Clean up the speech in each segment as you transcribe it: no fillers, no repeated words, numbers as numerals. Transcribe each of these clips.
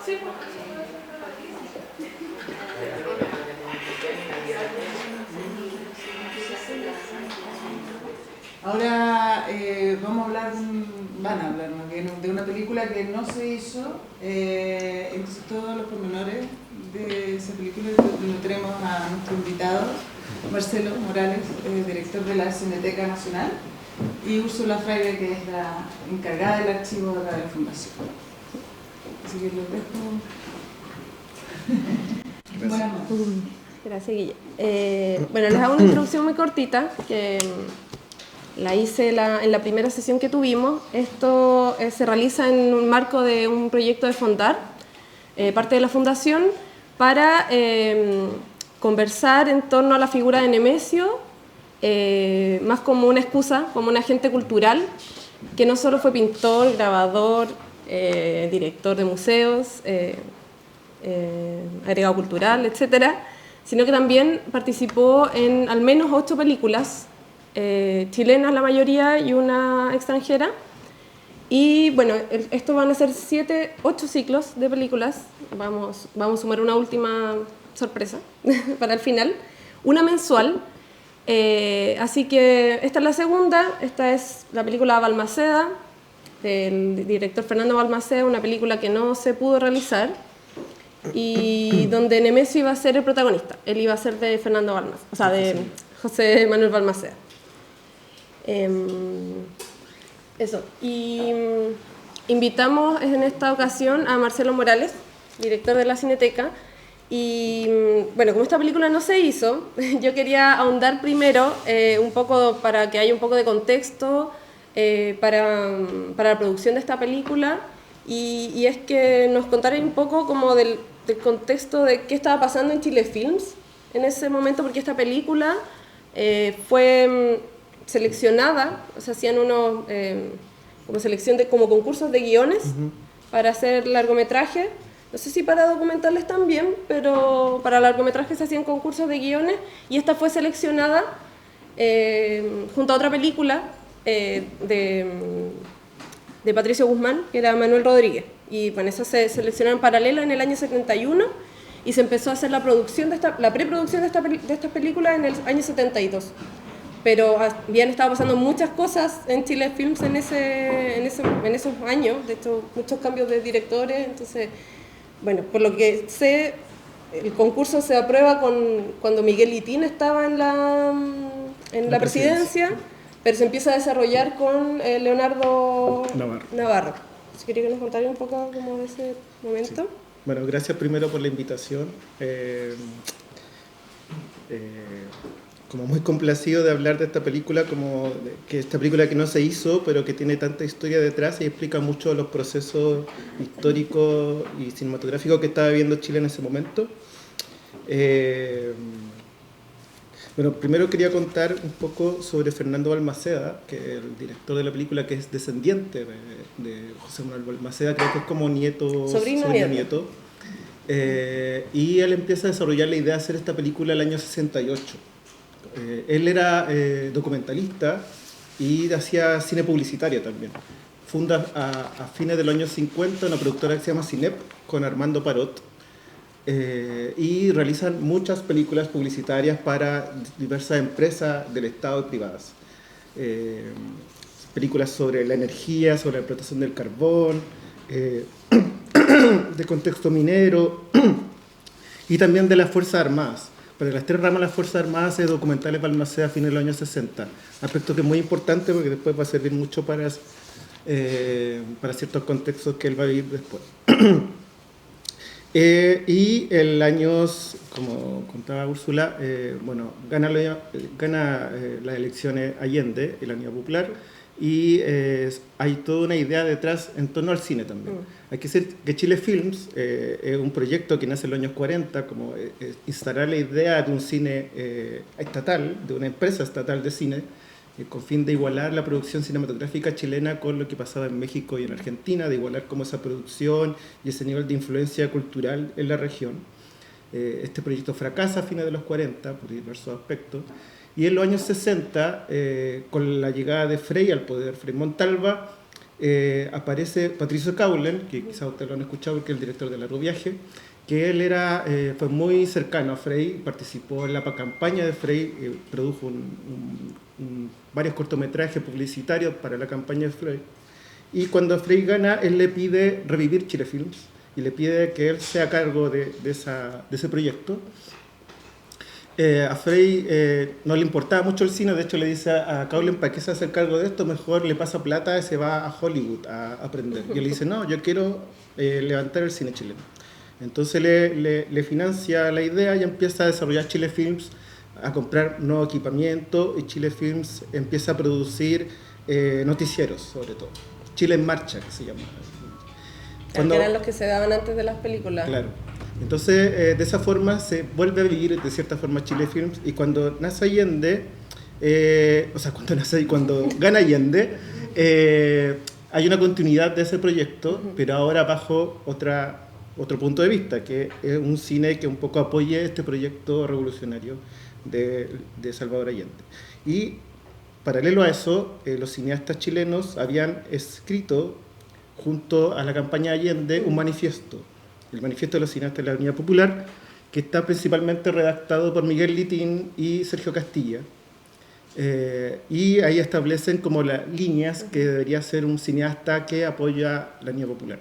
Sí. Ahora vamos a hablar, van a hablar más bien de una película que no se hizo, entonces todos los pormenores de esa película lo tenemos a nuestro invitado, Marcelo Morales, director de la Cineteca Nacional, y Úrsula Fraile, que es la encargada del archivo de la Fundación. Así que los dejo. Buenas noches. Gracias, Guilla. Bueno, les hago una introducción muy cortita, que la hice en la primera sesión que tuvimos. Esto se realiza en un marco de un proyecto de Fondar, parte de la Fundación, para conversar en torno a la figura de Nemesio, más como una excusa, como un agente cultural, que no solo fue pintor, grabador, director de museos, agregado cultural, etcétera, sino que también participó en al menos 8 películas, chilenas la mayoría y una extranjera. Y bueno, esto van a ser 8 ciclos de películas. Vamos a sumar una última sorpresa para el final, una mensual. Así que esta es la segunda. Esta es la película Balmaceda, del director Fernando Balmaceda, una película que no se pudo realizar y donde Nemesio iba a ser el protagonista. Él iba a ser de Fernando Balmaceda, o sea, de José Manuel Balmaceda. Eso. Y invitamos en esta ocasión a Marcelo Morales, director de la Cineteca. Y bueno, como esta película no se hizo, yo quería ahondar primero un poco para que haya un poco de contexto para la producción de esta película, y es que nos contara un poco como del contexto de qué estaba pasando en Chile Films en ese momento, porque esta película fue seleccionada, o sea, hacían unos como selección de como concursos de guiones para hacer largometraje. No sé si para documentales también, pero para largometrajes se hacían concursos de guiones, y esta fue seleccionada junto a otra película de Patricio Guzmán, que era Manuel Rodríguez. Y bueno, esas se seleccionaron en paralelo en el año 71 y se empezó a hacer la preproducción de estas películas en el año 72. Pero habían estado pasando muchas cosas en Chile Films en esos años, de hecho muchos cambios de directores, entonces, bueno, por lo que sé, el concurso se aprueba cuando Miguel Litín estaba en la presidencia, pero se empieza a desarrollar con Leonardo Navarro. Si quería que nos contara un poco como de ese momento. Sí. Bueno, gracias primero por la invitación. Como muy complacido de hablar de esta película, que esta película que no se hizo, pero que tiene tanta historia detrás y explica mucho de los procesos históricos y cinematográficos que estaba viviendo Chile en ese momento. Bueno, primero quería contar un poco sobre Fernando Balmaceda, que es el director de la película, que es descendiente de José Manuel Balmaceda, creo que es como sobrino nieto. Y él empieza a desarrollar la idea de hacer esta película el año 68. Él era documentalista y hacía cine publicitario también. Funda a fines de los años 50 una productora que se llama Cinep con Armando Parot, y realizan muchas películas publicitarias para diversas empresas del Estado y privadas. Películas sobre la energía, sobre la explotación del carbón, de contexto minero y también de las Fuerzas Armadas. Para las 3 ramas de las Fuerzas Armadas hace documentales Balmaceda a fines de los años 60. Aspecto que es muy importante porque después va a servir mucho para ciertos contextos que él va a vivir después. Y el año, como contaba Úrsula, bueno, gana las elecciones Allende, el año popular, y hay toda una idea detrás en torno al cine también. Hay que decir que Chile Films es un proyecto que nace en los años 40, como instalar la idea de un cine estatal, de una empresa estatal de cine, con fin de igualar la producción cinematográfica chilena con lo que pasaba en México y en Argentina, de igualar como esa producción y ese nivel de influencia cultural en la región. Este proyecto fracasa a fines de los 40 por diversos aspectos, y en los años 60, con la llegada de Frei al poder, Frei Montalva, aparece Patricio Caulen, que quizás ustedes lo han escuchado porque es el director de Largo Viaje, que él fue muy cercano a Frey, participó en la campaña de Frey, produjo varios cortometrajes publicitarios para la campaña de Frey. Y cuando Frey gana, él le pide revivir Chile Films y le pide que él sea a cargo de ese proyecto. A Frey no le importaba mucho el cine, de hecho le dice a Caulen, ¿para qué se hace cargo de esto? Mejor le pasa plata y se va a Hollywood a aprender. Y él dice, no, yo quiero levantar el cine chileno. Entonces le financia la idea y empieza a desarrollar Chile Films, a comprar nuevo equipamiento, y Chile Films empieza a producir noticieros, sobre todo. Chile en Marcha, que se llama. Que eran los que se daban antes de las películas. Claro. Entonces, de esa forma se vuelve a vivir de cierta forma Chile Films, y cuando nace Allende, cuando gana Allende, hay una continuidad de ese proyecto, pero ahora bajo otro punto de vista, que es un cine que un poco apoye este proyecto revolucionario de Salvador Allende. Y paralelo a eso, los cineastas chilenos habían escrito junto a la campaña Allende un manifiesto, el manifiesto de los cineastas de la Unidad Popular, que está principalmente redactado por Miguel Litín y Sergio Castilla. Y ahí establecen como las líneas que debería ser un cineasta que apoya la Unidad Popular.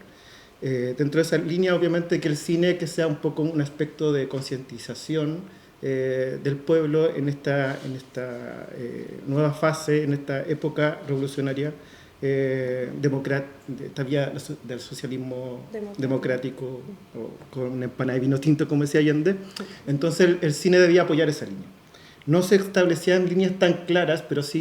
Dentro de esa línea, obviamente, que el cine que sea un poco un aspecto de concientización del pueblo en esta nueva fase, en esta época revolucionaria, esta vía del socialismo democrático, o con una empanada de vino tinto, como decía Allende. Entonces el cine debía apoyar esa línea. No se establecían líneas tan claras, pero sí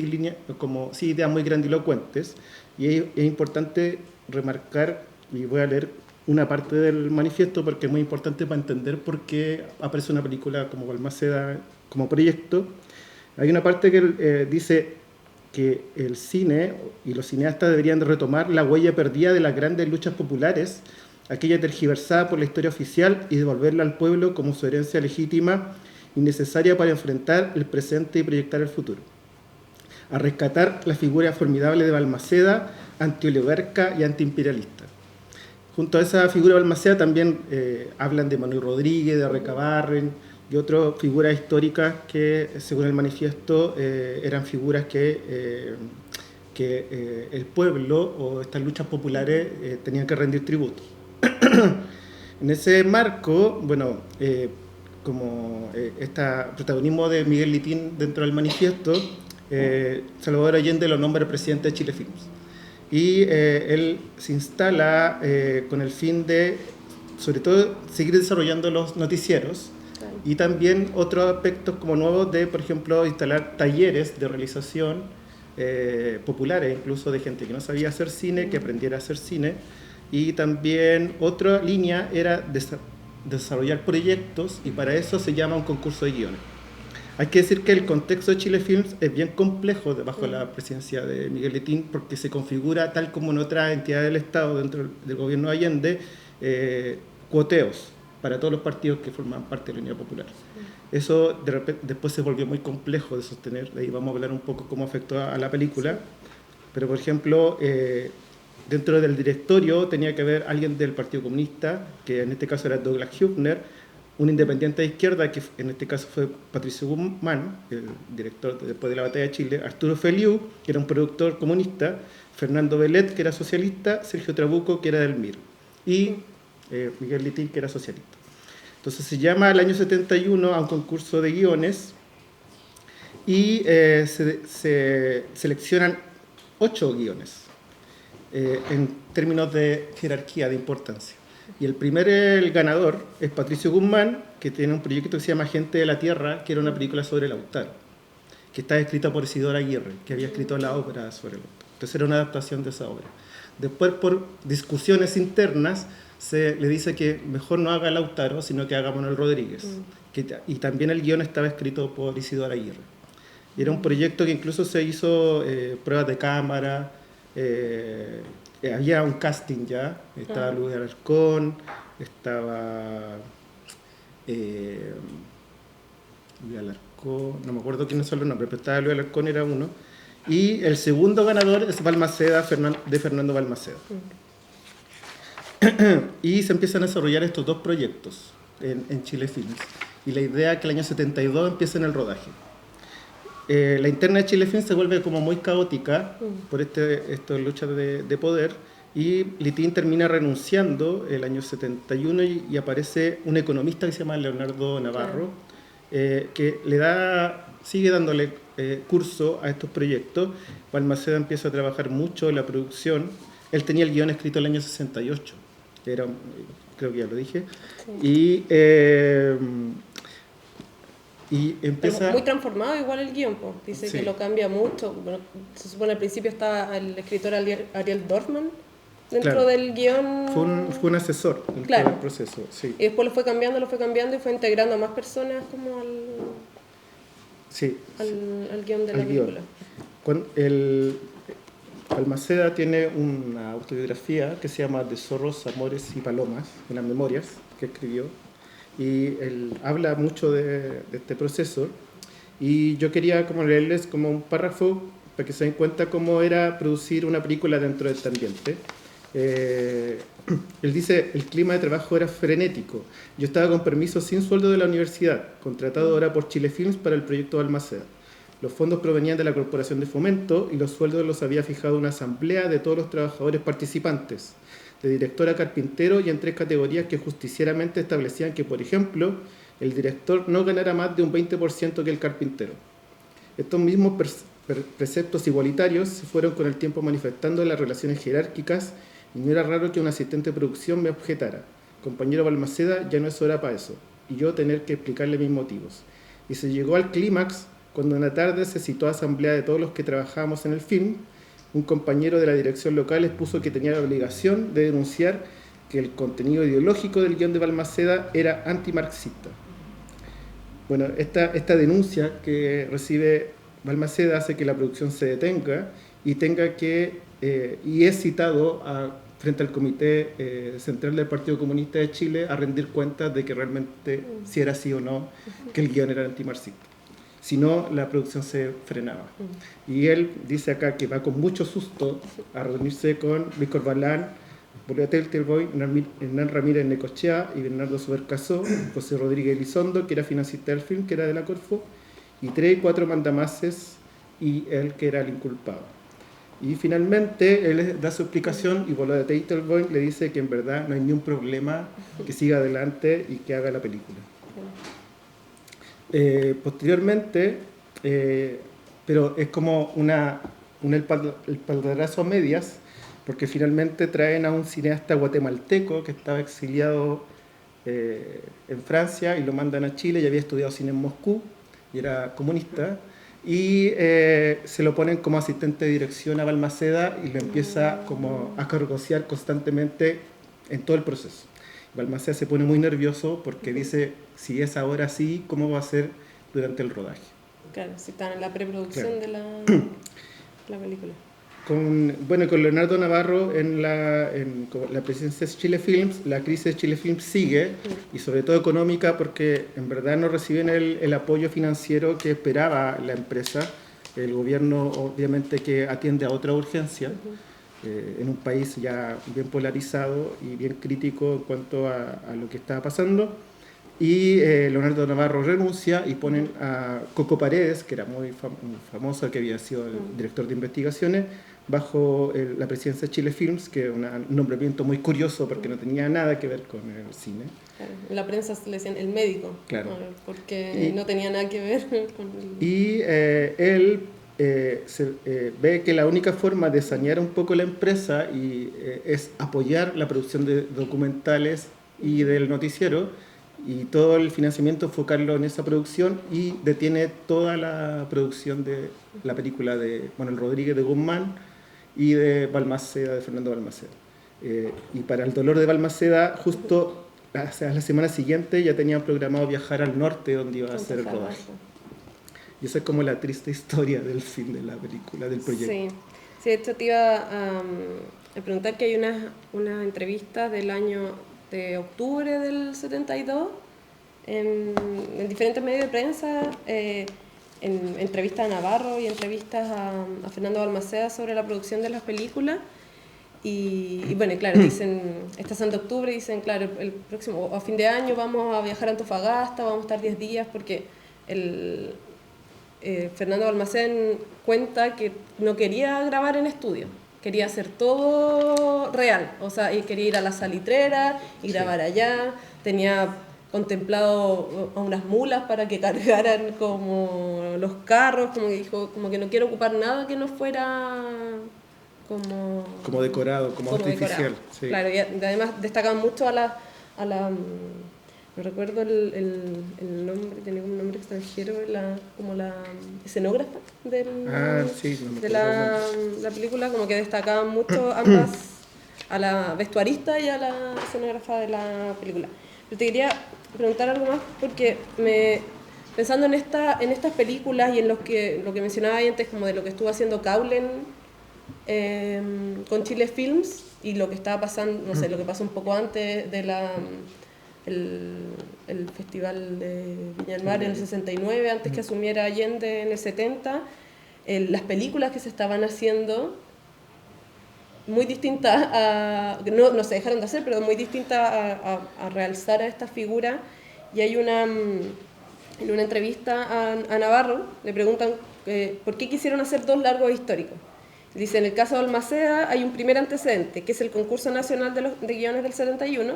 ideas muy grandilocuentes, y es importante remarcar, y voy a leer una parte del manifiesto porque es muy importante para entender por qué aparece una película como Balmaceda como proyecto. Hay una parte que dice que el cine y los cineastas deberían de retomar la huella perdida de las grandes luchas populares, aquella tergiversada por la historia oficial, y devolverla al pueblo como su herencia legítima y necesaria para enfrentar el presente y proyectar el futuro. A rescatar la figura formidable de Balmaceda, antioligarca y antiimperialista. Junto a esa figura de Balmaceda también hablan de Manuel Rodríguez, de Recabarren y otras figuras históricas que, según el manifiesto, eran figuras que el pueblo o estas luchas populares tenían que rendir tributo. En ese marco, este protagonismo de Miguel Litín dentro del manifiesto, Salvador Allende lo nombra presidente de Chile Films. Y él se instala con el fin de, sobre todo, seguir desarrollando los noticieros, claro, y también otros aspectos como nuevos de, por ejemplo, instalar talleres de realización populares, incluso de gente que no sabía hacer cine, que aprendiera a hacer cine. Y también otra línea era desarrollar proyectos, y para eso se llama un concurso de guiones. Hay que decir que el contexto de Chile Films es bien complejo bajo la presidencia de Miguel Litín, porque se configura, tal como en otras entidades del Estado dentro del gobierno de Allende, cuoteos para todos los partidos que forman parte de la Unidad Popular. Eso después se volvió muy complejo de sostener, de ahí vamos a hablar un poco cómo afectó a la película, pero por ejemplo, dentro del directorio tenía que haber alguien del Partido Comunista, que en este caso era Douglas Hübner, un independiente de izquierda, que en este caso fue Patricio Guzmán, el director después de la Batalla de Chile, Arturo Feliu, que era un productor comunista, Fernando Belet, que era socialista, Sergio Trabuco, que era del MIR, y Miguel Litín, que era socialista. Entonces se llama al año 71 a un concurso de guiones, y se seleccionan 8 guiones en términos de jerarquía, de importancia. Y el ganador es Patricio Guzmán, que tiene un proyecto que se llama Gente de la Tierra, que era una película sobre Lautaro, que está escrita por Isidora Aguirre, que había escrito la obra sobre Lautaro. Entonces era una adaptación de esa obra. Después, por discusiones internas, se le dice que mejor no haga Lautaro, sino que haga Manuel Rodríguez. Y también el guión estaba escrito por Isidora Aguirre. Y era un proyecto que incluso se hizo pruebas de cámara, había un casting ya, estaba Luis Alarcón, estaba Luis Alarcón, no me acuerdo quiénes son los nombres, pero estaba Luis Alarcón, era uno, Y el segundo ganador es Balmaceda, de Fernando Balmaceda. Y se empiezan a desarrollar estos dos proyectos en Chile Films. Y la idea es que el año 72 empiecen el rodaje. La interna de Chile Films se vuelve como muy caótica por estas luchas de poder, y Litín termina renunciando el año 71 y aparece un economista que se llama Leonardo Navarro, que sigue dándole curso a estos proyectos. Balmaceda empieza a trabajar mucho en la producción. Él tenía el guión escrito el año 68, que era, creo que ya lo dije, sí. Y empieza... Pero muy transformado igual el guión, pues. Dice sí, que lo cambia mucho. Bueno, se supone al principio está el escritor Ariel Dorfman dentro claro, del guión. Fue un asesor en claro, todo el proceso. Sí. Y después lo fue cambiando y fue integrando a más personas como al guión de la película. Balmaceda tiene una autobiografía que se llama De zorros, amores y palomas, unas memorias que escribió. Y él habla mucho de este proceso, y yo quería como leerles como un párrafo para que se den cuenta cómo era producir una película dentro de este ambiente. Él dice: el clima de trabajo era frenético, yo estaba con permiso sin sueldo de la universidad, contratado ahora por Chile Films para el proyecto Balmaceda. Los fondos provenían de la Corporación de Fomento y los sueldos los había fijado una asamblea de todos los trabajadores participantes, de director a carpintero, y en 3 categorías que justicieramente establecían que, por ejemplo, el director no ganara más de un 20% que el carpintero. Estos mismos preceptos igualitarios se fueron con el tiempo manifestando en las relaciones jerárquicas, y no era raro que un asistente de producción me objetara: compañero Balmaceda, ya no es hora para eso, y yo tener que explicarle mis motivos. Y se llegó al clímax cuando en la tarde se citó a asamblea de todos los que trabajábamos en el film. Un compañero de la dirección local expuso que tenía la obligación de denunciar que el contenido ideológico del guión de Balmaceda era antimarxista. Bueno, esta denuncia que recibe Balmaceda hace que la producción se detenga y tenga que, y es citado frente al Comité Central del Partido Comunista de Chile a rendir cuentas de que realmente si era así o no que el guión era antimarxista. Si no, la producción se frenaba. Y él dice acá que va con mucho susto a reunirse con Víctor Balán, Bolívar Teltelboy, Hernán Ramírez Necochea y Bernardo Subercasó, José Rodríguez Elizondo, que era financista del film, que era de la Corfo, y 3 y 4 mandamases, y él que era el inculpado. Y finalmente él da su explicación, y Bolívar Teltelboy le dice que en verdad no hay ni un problema, que siga adelante y que haga la película. Posteriormente, pero es como el espaldarazo a medias, porque finalmente traen a un cineasta guatemalteco que estaba exiliado en Francia y lo mandan a Chile, y había estudiado cine en Moscú y era comunista, y se lo ponen como asistente de dirección a Balmaceda y lo empieza como a cargosear constantemente en todo el proceso. Balmaceda se pone muy nervioso porque dice: si es ahora así, ¿cómo va a ser durante el rodaje? Claro, si están en la preproducción claro, de la película. Con Leonardo Navarro en la presidencia de Chile Films, la crisis de Chile Films sigue, y sobre todo económica, porque en verdad no reciben el apoyo financiero que esperaba la empresa. El gobierno obviamente que atiende a otra urgencia. En un país ya bien polarizado y bien crítico en cuanto a lo que estaba pasando, y Leonardo Navarro renuncia y ponen a Coco Paredes, que era muy famoso, que había sido el director de investigaciones, bajo la presidencia de Chile Films, que es un nombramiento muy curioso porque no tenía nada que ver con el cine. Claro, en la prensa le decían el médico, claro, porque no tenía nada que ver con el... Y él ve que la única forma de sanear un poco la empresa es apoyar la producción de documentales y del noticiero, y todo el financiamiento enfocarlo en esa producción, y detiene toda la producción de la película de Manuel Rodríguez de Guzmán y de Balmaceda, de Fernando Balmaceda. Y para el dolor de Balmaceda, justo a la semana siguiente ya tenían programado viajar al norte donde iba a hacer el rodaje. Y esa es como la triste historia del fin de la película, del proyecto. Sí, de hecho te iba a preguntar que hay unas entrevistas del año de octubre del 72 en diferentes medios de prensa en entrevistas a Navarro y entrevistas a Fernando Balmaceda sobre la producción de las películas. Y bueno, claro, dicen, está Santo Octubre, dicen, claro, el próximo, a fin de año vamos a viajar a Antofagasta, vamos a estar 10 días, porque Fernando Balmaceda cuenta que no quería grabar en estudio, quería hacer todo real, o sea, y quería ir a la salitrera y grabar allá, tenía contemplado a unas mulas para que cargaran como los carros, como que dijo, como que no quiero ocupar nada que no fuera como decorado, como artificial. Sí. Claro, y además destacan mucho a la no recuerdo el nombre, tenía un nombre extranjero, como la escenógrafa de la película, como que destacaban mucho ambas, a la vestuarista y a la escenógrafa de la película. Pero te quería preguntar algo más, porque pensando en estas películas y en lo que mencionaba antes, como de lo que estuvo haciendo Caulen con Chile Films y lo que estaba pasando, no sé, lo que pasó un poco antes de el Festival de Viña del Mar en el 69, antes que asumiera Allende en el 70, las películas que se estaban haciendo muy distintas no se dejaron de hacer, pero muy distintas a realzar a esta figura. Y hay en una entrevista a Navarro le preguntan por qué quisieron hacer 2 largos históricos. Dice, en el caso de Balmaceda hay un primer antecedente, que es el concurso nacional de guiones del 71.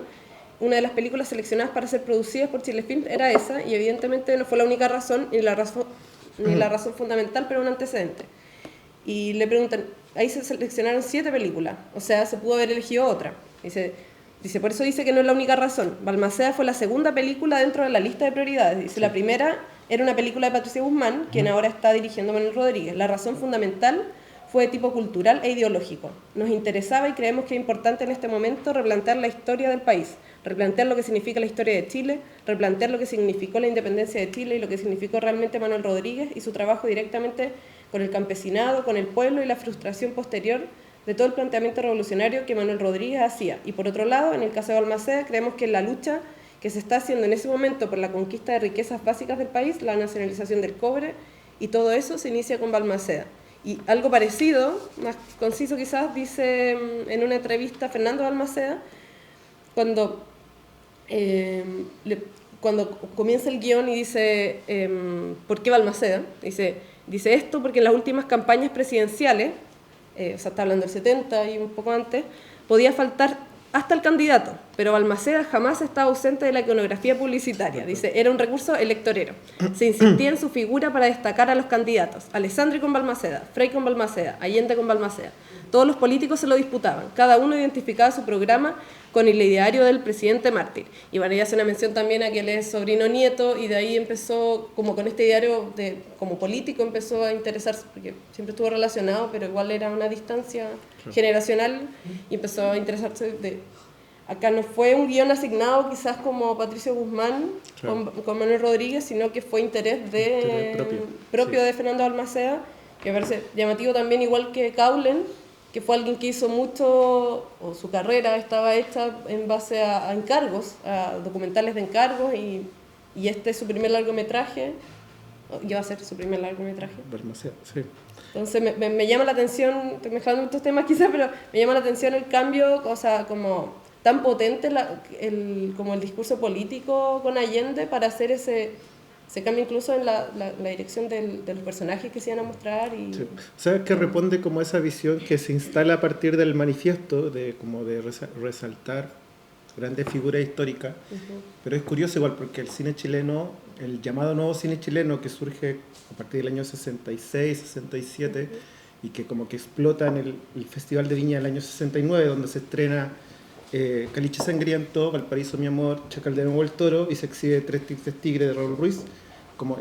Una de las películas seleccionadas para ser producidas por Chile Films era esa, y evidentemente no fue la única razón, ni la razón fundamental, pero un antecedente. Y le preguntan, ahí se seleccionaron 7 películas, o sea, se pudo haber elegido otra. Dice, por eso dice que no es la única razón. Balmaceda fue la segunda película dentro de la lista de prioridades. Dice, la primera era una película de Patricia Guzmán, quien ahora está dirigiendo Manuel Rodríguez. La razón fundamental fue de tipo cultural e ideológico. Nos interesaba y creemos que es importante en este momento replantear la historia del país, replantear lo que significa la historia de Chile, replantear lo que significó la independencia de Chile y lo que significó realmente Manuel Rodríguez y su trabajo directamente con el campesinado, con el pueblo y la frustración posterior de todo el planteamiento revolucionario que Manuel Rodríguez hacía. Y por otro lado, en el caso de Balmaceda, creemos que la lucha que se está haciendo en ese momento por la conquista de riquezas básicas del país, la nacionalización del cobre, y todo eso se inicia con Balmaceda. Y algo parecido, más conciso quizás, dice en una entrevista Fernando Balmaceda, cuando comienza el guión y dice, ¿por qué Balmaceda? Dice esto porque en las últimas campañas presidenciales, o sea, está hablando del 70 y un poco antes, podía faltar hasta el candidato, pero Balmaceda jamás estaba ausente de la iconografía publicitaria. Dice, era un recurso electorero. Se insistía en su figura para destacar a los candidatos. Alessandri con Balmaceda, Frei con Balmaceda, Allende con Balmaceda. Todos los políticos se lo disputaban. Cada uno identificaba su programa con el ideario del presidente mártir. Y bueno, ella hace una mención también a que él es sobrino nieto, y de ahí empezó, como con este ideario como político, empezó a interesarse, porque siempre estuvo relacionado, pero igual era una distancia generacional, y empezó a interesarse acá no fue un guión asignado quizás como Patricio Guzmán con Manuel Rodríguez, sino que fue interés propio de Fernando Balmaceda, que me parece llamativo también, igual que Caulen, que fue alguien que hizo mucho, o su carrera estaba hecha en base a encargos, a documentales de encargos, y este es su primer largometraje, ya va a ser su primer largometraje. Sí. Entonces me llama la atención, estoy mezclando muchos temas quizás, pero me llama la atención el cambio, o sea, como tan potente como el discurso político con Allende para hacer ese cambio incluso en la dirección de los personajes que se iban a mostrar. Sí. ¿Sabes qué responde como esa visión que se instala a partir del manifiesto, de resaltar grandes figuras históricas? Pero es curioso igual porque el cine chileno, el llamado nuevo cine chileno que surge a partir del año 66, 67, y que como que explota en el Festival de Viña del año 69, donde se estrena Caliche Sangriento, Valparaíso Mi Amor, Chacal de Nuevo el Toro, y se exhibe Tres Tristes Tigres de Raúl Ruiz.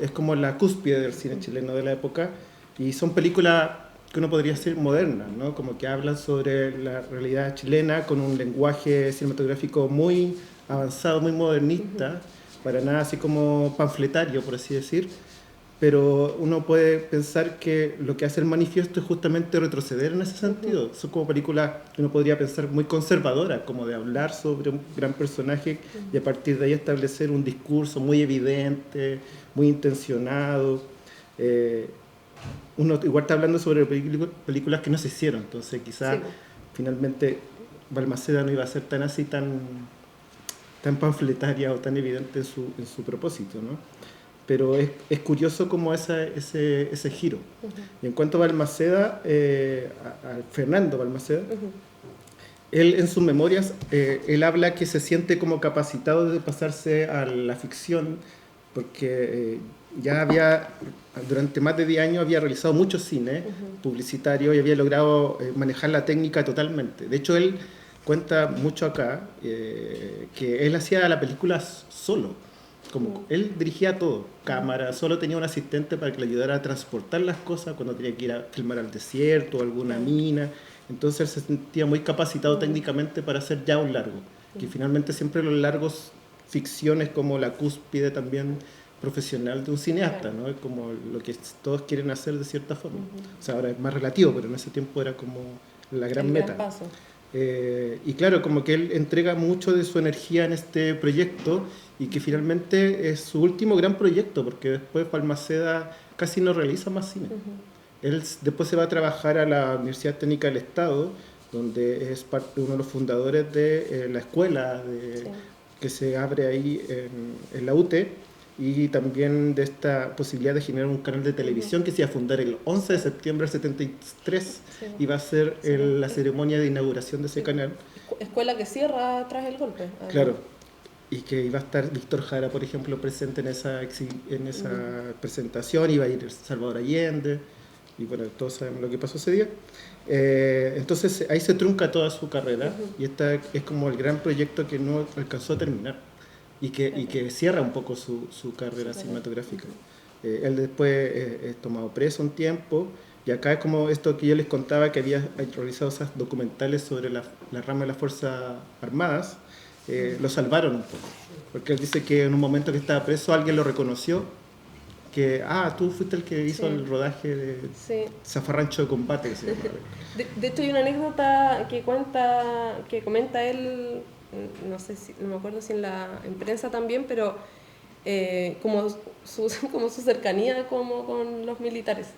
Es como la cúspide del cine chileno de la época, y son películas que uno podría decir modernas, ¿no? Como que hablan sobre la realidad chilena con un lenguaje cinematográfico muy avanzado, muy modernista, para nada así como panfletario, por así decir. Pero uno puede pensar que lo que hace el manifiesto es justamente retroceder en ese sentido. Son como películas que uno podría pensar muy conservadoras, como de hablar sobre un gran personaje y a partir de ahí establecer un discurso muy evidente, muy intencionado. uno igual está hablando sobre películas que no se hicieron, entonces quizás Sí. finalmente Balmaceda no iba a ser tan así, tan panfletaria o tan evidente en su propósito, ¿no? Pero es curioso como ese giro. Y en cuanto a Balmaceda, a Fernando Balmaceda, él en sus memorias, él habla que se siente como capacitado de pasarse a la ficción, porque ya había, durante más de 10 años, había realizado mucho cine publicitario y había logrado manejar la técnica totalmente. De hecho, él cuenta mucho acá que él hacía la película solo. Como él dirigía todo, cámara, solo tenía un asistente para que le ayudara a transportar las cosas cuando tenía que ir a filmar al desierto o alguna mina. Entonces él se sentía muy capacitado técnicamente para hacer ya un largo, que finalmente siempre los largos ficción es como la cúspide también profesional de un cineasta, ¿no? Es como lo que todos quieren hacer de cierta forma. O sea, ahora es más relativo, pero en ese tiempo era como la gran meta. Gran paso. Y claro, como que él entrega mucho de su energía en este proyecto y que finalmente es su último gran proyecto, porque después Balmaceda casi no realiza más cine. Él después se va a trabajar a la Universidad Técnica del Estado, donde es uno de los fundadores de la escuela que se abre ahí en la UTE, y también de esta posibilidad de generar un canal de televisión que se iba a fundar el 11 de septiembre del 73 y va a ser la ceremonia de inauguración de ese canal. Escuela que cierra tras el golpe. Claro, y que iba a estar Víctor Jara, por ejemplo, presente en esa presentación, iba a ir Salvador Allende, y bueno, todos sabemos lo que pasó ese día. Entonces ahí se trunca toda su carrera, y esta es como el gran proyecto que no alcanzó a terminar. Y que cierra un poco su carrera cinematográfica. Él después es tomado preso un tiempo, y acá es como esto que yo les contaba, que había realizado esos documentales sobre la rama de las Fuerzas Armadas, lo salvaron un poco, porque él dice que en un momento que estaba preso alguien lo reconoció, que tú fuiste el que hizo el rodaje de Zafarrancho de Combate, que se llama. De hecho hay una anécdota que comenta él, no me acuerdo si en la prensa también, pero como su cercanía como con los militares,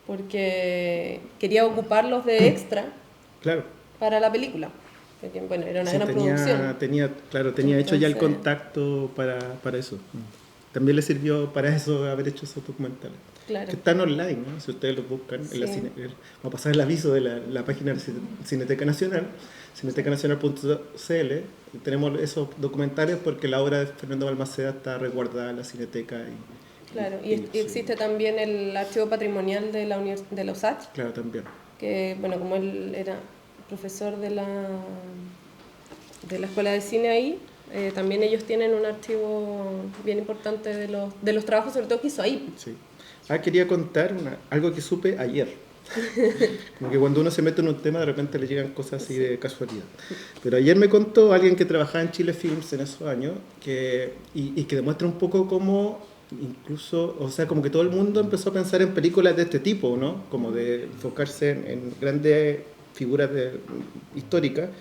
porque quería ocuparlos de extra para la película, porque bueno, era una gran producción. Tenía hecho ya el contacto para eso. También le sirvió para eso haber hecho esos documentales. Claro. Que están online, ¿no? Si ustedes los buscan, en va a pasar el aviso de la página de Cineteca Nacional, cinetecanacional.cl. Tenemos esos documentales porque la obra de Fernando Balmaceda está resguardada en la Cineteca. Y existe también el archivo patrimonial de la USACH. Claro, también. Que, bueno, como él era profesor de la Escuela de Cine ahí, también ellos tienen un archivo bien importante de los trabajos, sobre todo que hizo ahí. Sí. Quería contar algo que supe ayer. Como que cuando uno se mete en un tema, de repente le llegan cosas así de casualidad. Pero ayer me contó alguien que trabajaba en Chile Films en esos años, y que demuestra un poco cómo, incluso, o sea, como que todo el mundo empezó a pensar en películas de este tipo, ¿no? Como de enfocarse en grandes figuras históricas.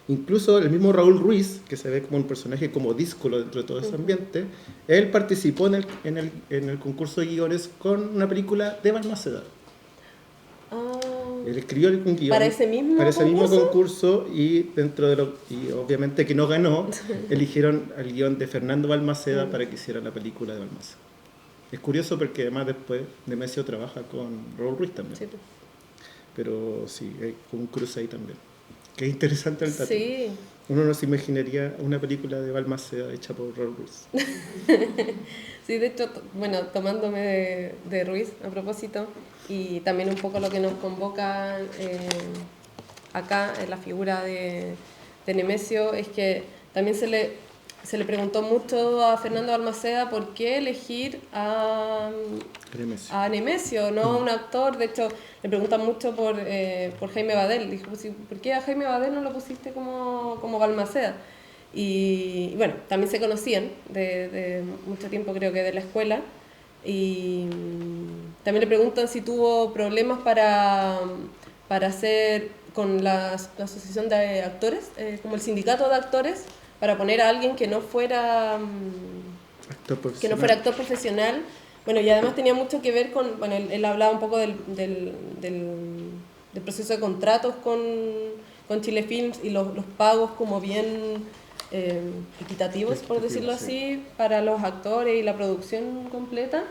Incluso el mismo Raúl Ruiz, que se ve como un personaje como díscolo dentro de todo ese ambiente, él participó en el concurso de guiones con una película de Balmaceda. Él escribió un guión para ese mismo concurso, y y obviamente que no ganó, eligieron al guión de Fernando Balmaceda para que hiciera la película de Balmaceda. Es curioso porque además después Nemesio trabaja con Raúl Ruiz también. Sí. Pero sí, hay como un cruce ahí también. Qué interesante el dato. Sí. Uno no se imaginaría una película de Balmaceda hecha por Raúl Ruiz. Sí, de hecho, bueno, tomándome de Ruiz a propósito, y también un poco lo que nos convoca acá en la figura de Nemesio, es que también se le preguntó mucho a Fernando Balmaceda por qué elegir a Nemesio, no a un actor. De hecho, le preguntan mucho por Jaime Badel. Dijo, ¿por qué a Jaime Badel no lo pusiste como Balmaceda? Y bueno, también se conocían de mucho tiempo, creo que de la escuela. Y también le preguntan si tuvo problemas para hacer con la asociación de actores, como el sindicato de actores, para poner a alguien que no fuera actor profesional, Bueno, y además tenía mucho que ver con, bueno, él hablaba un poco del proceso de contratos con Chile Films y los pagos como bien equitativos, por decirlo así, para los actores y la producción completa.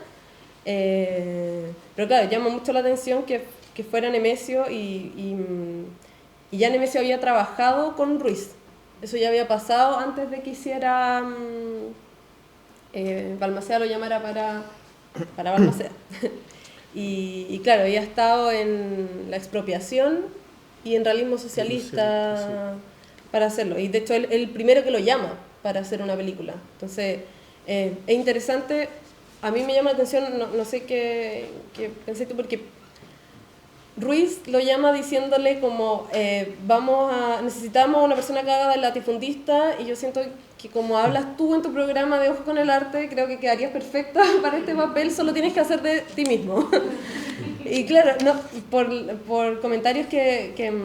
Pero claro, llama mucho la atención que fuera Nemesio y ya Nemesio había trabajado con Ruiz. Eso ya había pasado antes de que hiciera Balmaceda lo llamara para Balmaceda. Y claro, había estado en la expropiación y en realismo socialista para hacerlo. Y de hecho, él el primero que lo llama para hacer una película. Entonces, es interesante. A mí me llama la atención, no sé qué pensé tú, porque Ruiz lo llama diciéndole como necesitamos una persona que haga de latifundista, y yo siento que como hablas tú en tu programa de Ojo con el Arte, creo que quedarías perfecta para este papel, solo tienes que hacer de ti mismo. Y claro, no, por comentarios que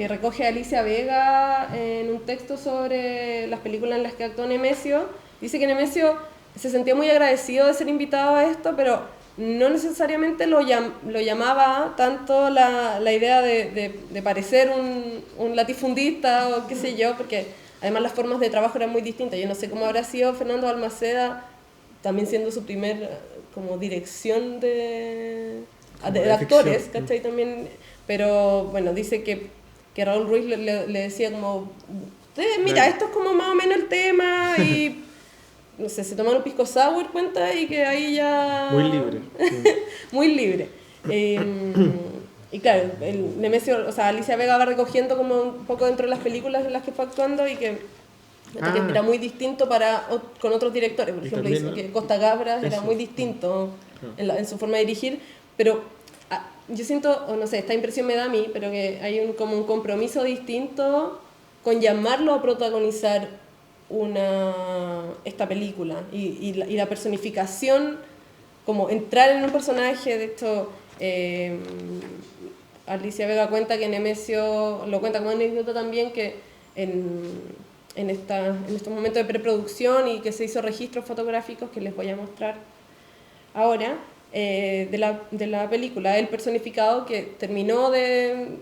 recoge Alicia Vega en un texto sobre las películas en las que actuó Nemesio, dice que Nemesio se sentía muy agradecido de ser invitado a esto, pero no necesariamente lo llamaba tanto la idea de parecer un latifundista o qué sé yo, porque además las formas de trabajo eran muy distintas. Yo no sé cómo habrá sido Fernando Balmaceda, también siendo su primer como dirección de actores, ¿cachai? También, pero bueno, dice que Raúl Ruiz le decía como, mira, esto es como más o menos el tema, y no sé, se tomaron un pisco sour, cuenta, y que ahí ya... Muy libre. Muy libre. Y claro, el Nemesio, o sea, Alicia Vega va recogiendo como un poco dentro de las películas en las que fue actuando, y que era muy distinto con otros directores. Por ejemplo, dice que Costa Gabras era muy distinto en su forma de dirigir, pero yo siento, o no sé, esta impresión me da a mí, pero que hay como un compromiso distinto con llamarlo a protagonizar esta película, y la personificación, como entrar en un personaje. De hecho, Alicia Vega cuenta que Nemesio, lo cuenta como anécdota también, que en estos momentos de preproducción y que se hizo registros fotográficos que les voy a mostrar ahora, de la película, el personificado que terminó de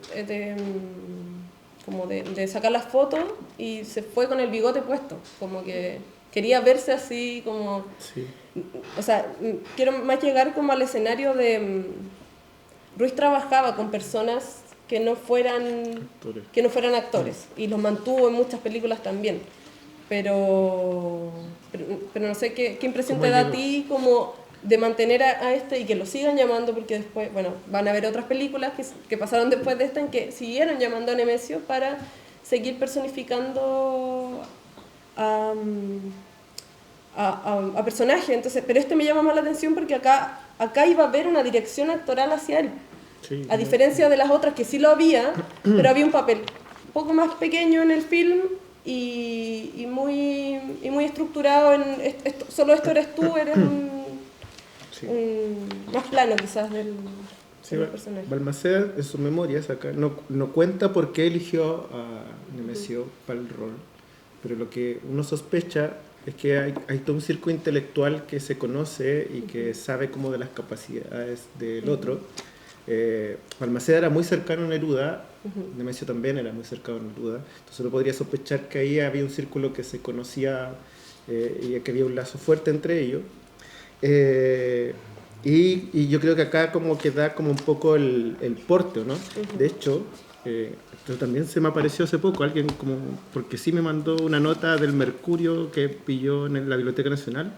sacar las fotos y se fue con el bigote puesto, como que quería verse así, como... Sí. O sea, quiero más llegar como al escenario de... Ruiz trabajaba con personas que no fueran actores, y los mantuvo en muchas películas también, pero no sé qué impresión te da a ti como de mantener a este y que lo sigan llamando, porque después, bueno, van a haber otras películas que pasaron después de esta en que siguieron llamando a Nemesio para seguir personificando a personajes. Entonces, pero me llama más la atención porque acá iba a haber una dirección actoral hacia él, sí, a diferencia de las otras que sí lo había, pero había un papel un poco más pequeño en el film y muy estructurado en solo esto eres tú, eres más plano quizás del personaje. Balmaceda en sus memorias acá no cuenta por qué eligió a Nemesio para el rol, pero lo que uno sospecha es que hay todo un circo intelectual que se conoce y que sabe como de las capacidades del otro. Balmaceda era muy cercano a Neruda, Nemesio también era muy cercano a Neruda, entonces uno podría sospechar que ahí había un círculo que se conocía y que había un lazo fuerte entre ellos. Y yo creo que acá como que da como un poco el porte, ¿no? De hecho, esto también se me apareció hace poco, alguien como, porque sí me mandó una nota del Mercurio que pilló en la Biblioteca Nacional,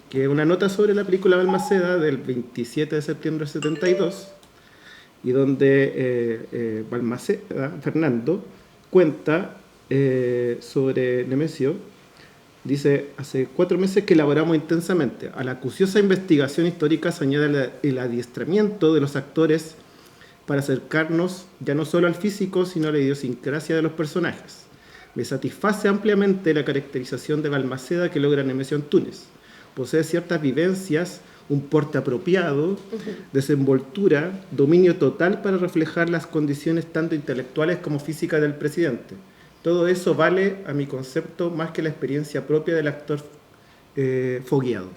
que es una nota sobre la película Balmaceda del 27 de septiembre del 72, y donde Balmaceda, Fernando, cuenta sobre Nemesio. Dice, hace 4 meses que elaboramos intensamente. A la acuciosa investigación histórica se añade el adiestramiento de los actores para acercarnos ya no solo al físico, sino a la idiosincrasia de los personajes. Me satisface ampliamente la caracterización de Balmaceda que logra Nemesio Antunes. Posee ciertas vivencias, un porte apropiado, desenvoltura, dominio total para reflejar las condiciones tanto intelectuales como físicas del presidente. Todo eso vale, a mi concepto, más que la experiencia propia del actor fogueado.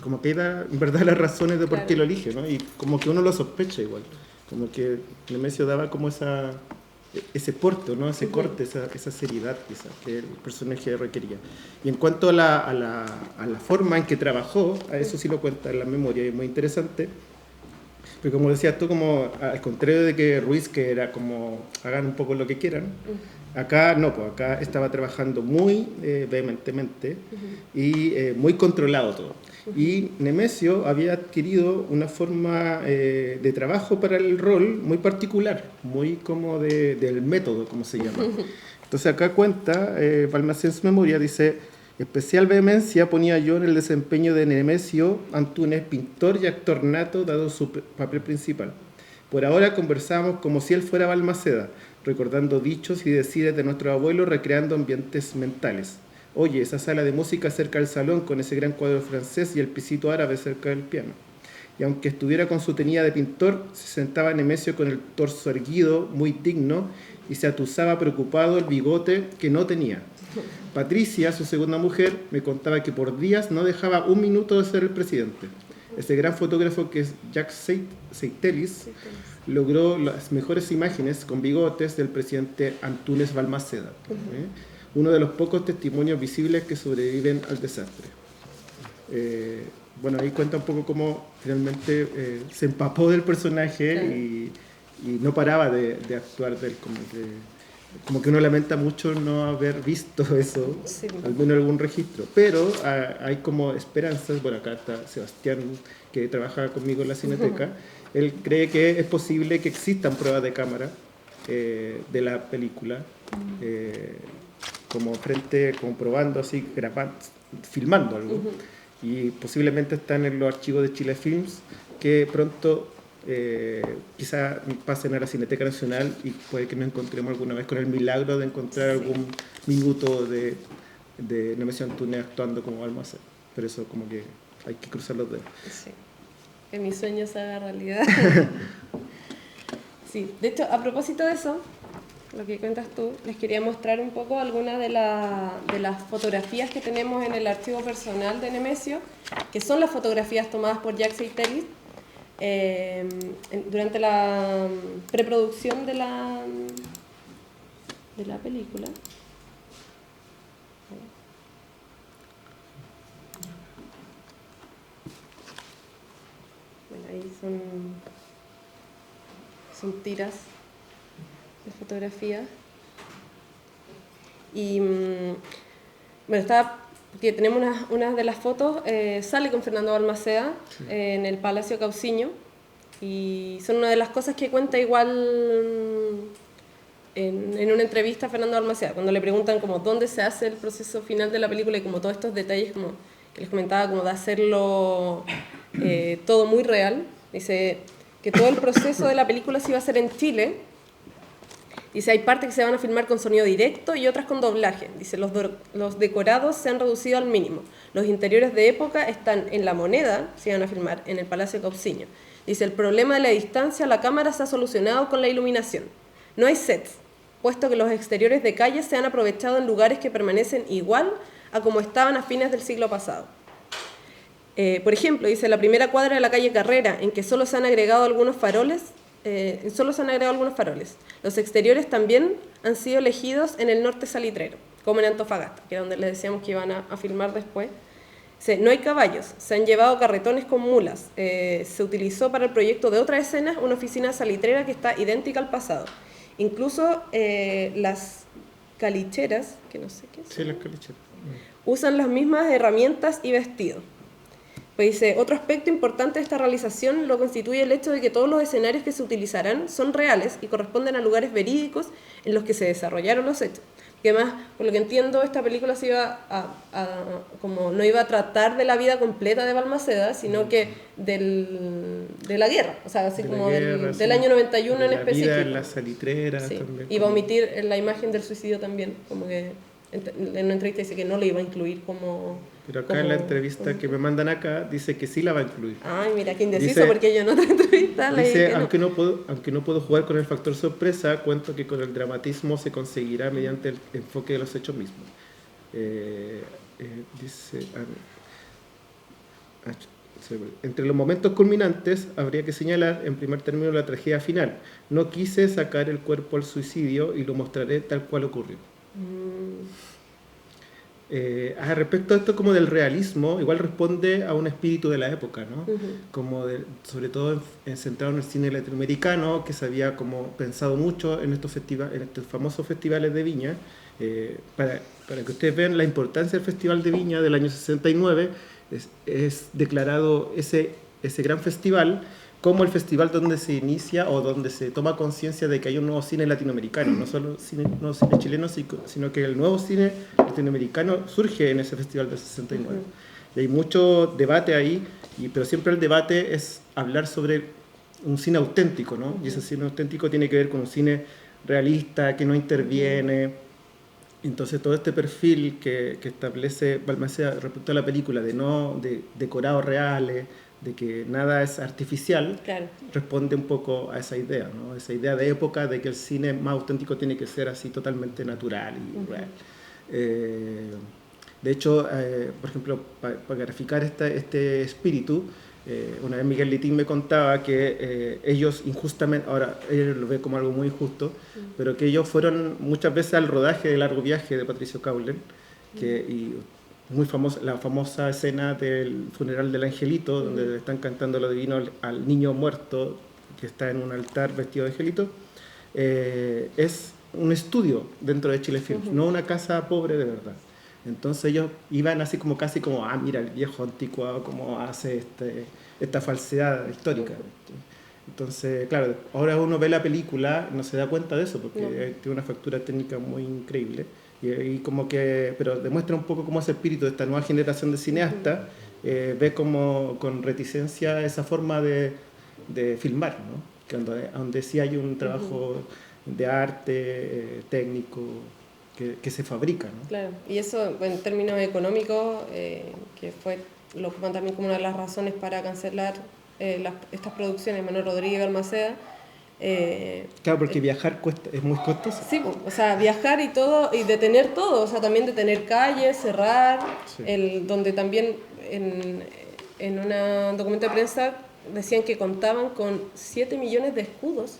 Como que ahí da en verdad las razones de por qué Claro. lo elige, ¿no? Y como que uno lo sospecha igual. Como que Nemesio daba como ese porte, ¿no? Ese corte, esa seriedad quizás que el personaje requería. Y en cuanto a la forma en que trabajó, a eso sí lo cuenta en la memoria, y es muy interesante. Pero como decías tú, como al contrario de que Ruiz, que era como hagan un poco lo que quieran, acá no, pues acá estaba trabajando muy vehementemente y muy controlado todo. Y Nemesio había adquirido una forma de trabajo para el rol muy particular, muy como del método, como se llama. Entonces acá cuenta, Balmaceda en su memoria, dice: especial vehemencia ponía yo en el desempeño de Nemesio Antúnez, pintor y actor nato, dado su papel principal. Por ahora conversamos como si él fuera Balmaceda, recordando dichos y decires de nuestro abuelo, recreando ambientes mentales. Oye, esa sala de música cerca del salón con ese gran cuadro francés y el pisito árabe cerca del piano. Y aunque estuviera con su tenida de pintor, se sentaba Nemesio con el torso erguido, muy digno, y se atusaba preocupado el bigote que no tenía. Patricia, su segunda mujer, me contaba que por días no dejaba un minuto de ser el presidente. Ese gran fotógrafo que es Jacques Seitelis logró las mejores imágenes con bigotes del presidente Antúnez Balmaceda, uno de los pocos testimonios visibles que sobreviven al desastre. Bueno, ahí cuenta un poco cómo finalmente se empapó del personaje, Claro. y no paraba de actuar de él, como que uno lamenta mucho no haber visto eso, Sí. al menos en algún registro, pero hay como esperanzas. Bueno, acá está Sebastián, que trabaja conmigo en la Cineteca. Él cree que es posible que existan pruebas de cámara de la película, como probando así, grabando, filmando algo, y posiblemente están en los archivos de Chile Films, que pronto quizá pasen a la Cineteca Nacional, y puede que nos encontremos alguna vez con el milagro de encontrar algún minuto de Nemesio Antúnez actuando como Balmaceda. Pero eso como que hay que cruzar los dedos. Sí. Que mi sueño se haga realidad. Sí, de hecho, a propósito de eso, lo que cuentas tú, les quería mostrar un poco algunas de las fotografías que tenemos en el archivo personal de Nemesio, que son las fotografías tomadas por Jacques Seitelis durante la preproducción de la película. Bueno, ahí son tiras de fotografía. Y bueno, porque tenemos unas de las fotos, sale con Fernando Balmaceda en el Palacio Cauciño, y son una de las cosas que cuenta igual en una entrevista a Fernando Balmaceda, cuando le preguntan como dónde se hace el proceso final de la película, y como todos estos detalles como que les comentaba, como de hacerlo todo muy real. Dice que todo el proceso de la película se iba a hacer en Chile. Dice, hay partes que se van a filmar con sonido directo y otras con doblaje. Dice, los decorados se han reducido al mínimo. Los interiores de época están en La Moneda, se van a filmar en el Palacio Cauciño. Dice, el problema de la distancia a la cámara se ha solucionado con la iluminación. No hay sets, puesto que los exteriores de calles se han aprovechado en lugares que permanecen igual a como estaban a fines del siglo pasado. Por ejemplo, dice, la primera cuadra de la calle Carrera, en que solo se han agregado algunos faroles. Los exteriores también han sido elegidos en el norte salitrero, como en Antofagasta, que es donde les decíamos que iban a filmar después. No hay caballos, se han llevado carretones con mulas. Se utilizó para el proyecto de otra escena una oficina salitrera que está idéntica al pasado. Incluso las calicheras, que no sé qué son, Sí, las calicheras. usan las mismas herramientas y vestidos. Pues dice, otro aspecto importante de esta realización lo constituye el hecho de que todos los escenarios que se utilizarán son reales y corresponden a lugares verídicos en los que se desarrollaron los hechos. Que además, por lo que entiendo, esta película se iba como no iba a tratar de la vida completa de Balmaceda, sino que de la guerra, o sea, así De como la guerra, del año 91 de en la específico. vida en las salitreras Sí. también. Iba a omitir la imagen del suicidio también, como que en una entrevista dice que no lo iba a incluir como... Pero acá en la entrevista que me mandan acá dice que sí la va a incluir. Ay, mira, qué indeciso, Dice- porque yo en otra entrevista le dije Dice, que no. aunque no puedo jugar con el factor sorpresa, cuento que con el dramatismo se conseguirá mediante el enfoque de los hechos mismos. Dice, Entre los momentos culminantes habría que señalar en primer término la tragedia final. No quise sacar el cuerpo al suicidio y lo mostraré tal cual ocurrió. Respecto a esto como del realismo, igual responde a un espíritu de la época, ¿no? Sobre todo centrado en el cine latinoamericano, que se había como pensado mucho en estos famosos festivales de Viña. Para que ustedes vean la importancia del Festival de Viña del año 69, es declarado ese gran festival como el festival donde se inicia o donde se toma conciencia de que hay un nuevo cine latinoamericano, no solo nuevo cine chileno, sino que el nuevo cine latinoamericano surge en ese festival del 69. Y hay mucho debate ahí, pero siempre el debate es hablar sobre un cine auténtico, ¿no? Y ese cine auténtico tiene que ver con un cine realista, que no interviene. Entonces todo este perfil que establece Balmaceda respecto a la película, de decorados reales, de que nada es artificial, claro, responde un poco a esa idea, ¿no? Esa idea de época de que el cine más auténtico tiene que ser así totalmente natural y real. De hecho, por ejemplo, para graficar este espíritu, una vez Miguel Litín me contaba que ellos injustamente, ahora él lo ve como algo muy injusto, pero que ellos fueron muchas veces al rodaje de Largo Viaje de Patricio Caulen, y muy famosa, la famosa escena del funeral del angelito, donde le están cantando lo divino al niño muerto que está en un altar vestido de angelito, es un estudio dentro de Chile Films, no una casa pobre de verdad. Entonces ellos iban así como casi como, mira el viejo anticuado como hace esta falsedad histórica. Entonces, claro, ahora uno ve la película, no se da cuenta de eso, porque tiene una factura técnica muy increíble. Y como que, pero demuestra un poco cómo ese espíritu de esta nueva generación de cineastas ve como con reticencia esa forma de filmar, ¿no? Que donde sí hay un trabajo de arte técnico que se fabrica, ¿no? Claro, y eso en términos económicos, que lo ocupan también como una de las razones para cancelar estas producciones, Manuel Rodríguez y Balmaceda. Claro, porque viajar es muy costoso. Sí, o sea, viajar y todo, y detener todo, o sea, también detener calles, cerrar, donde también en un documento de prensa decían que contaban con 7 millones de escudos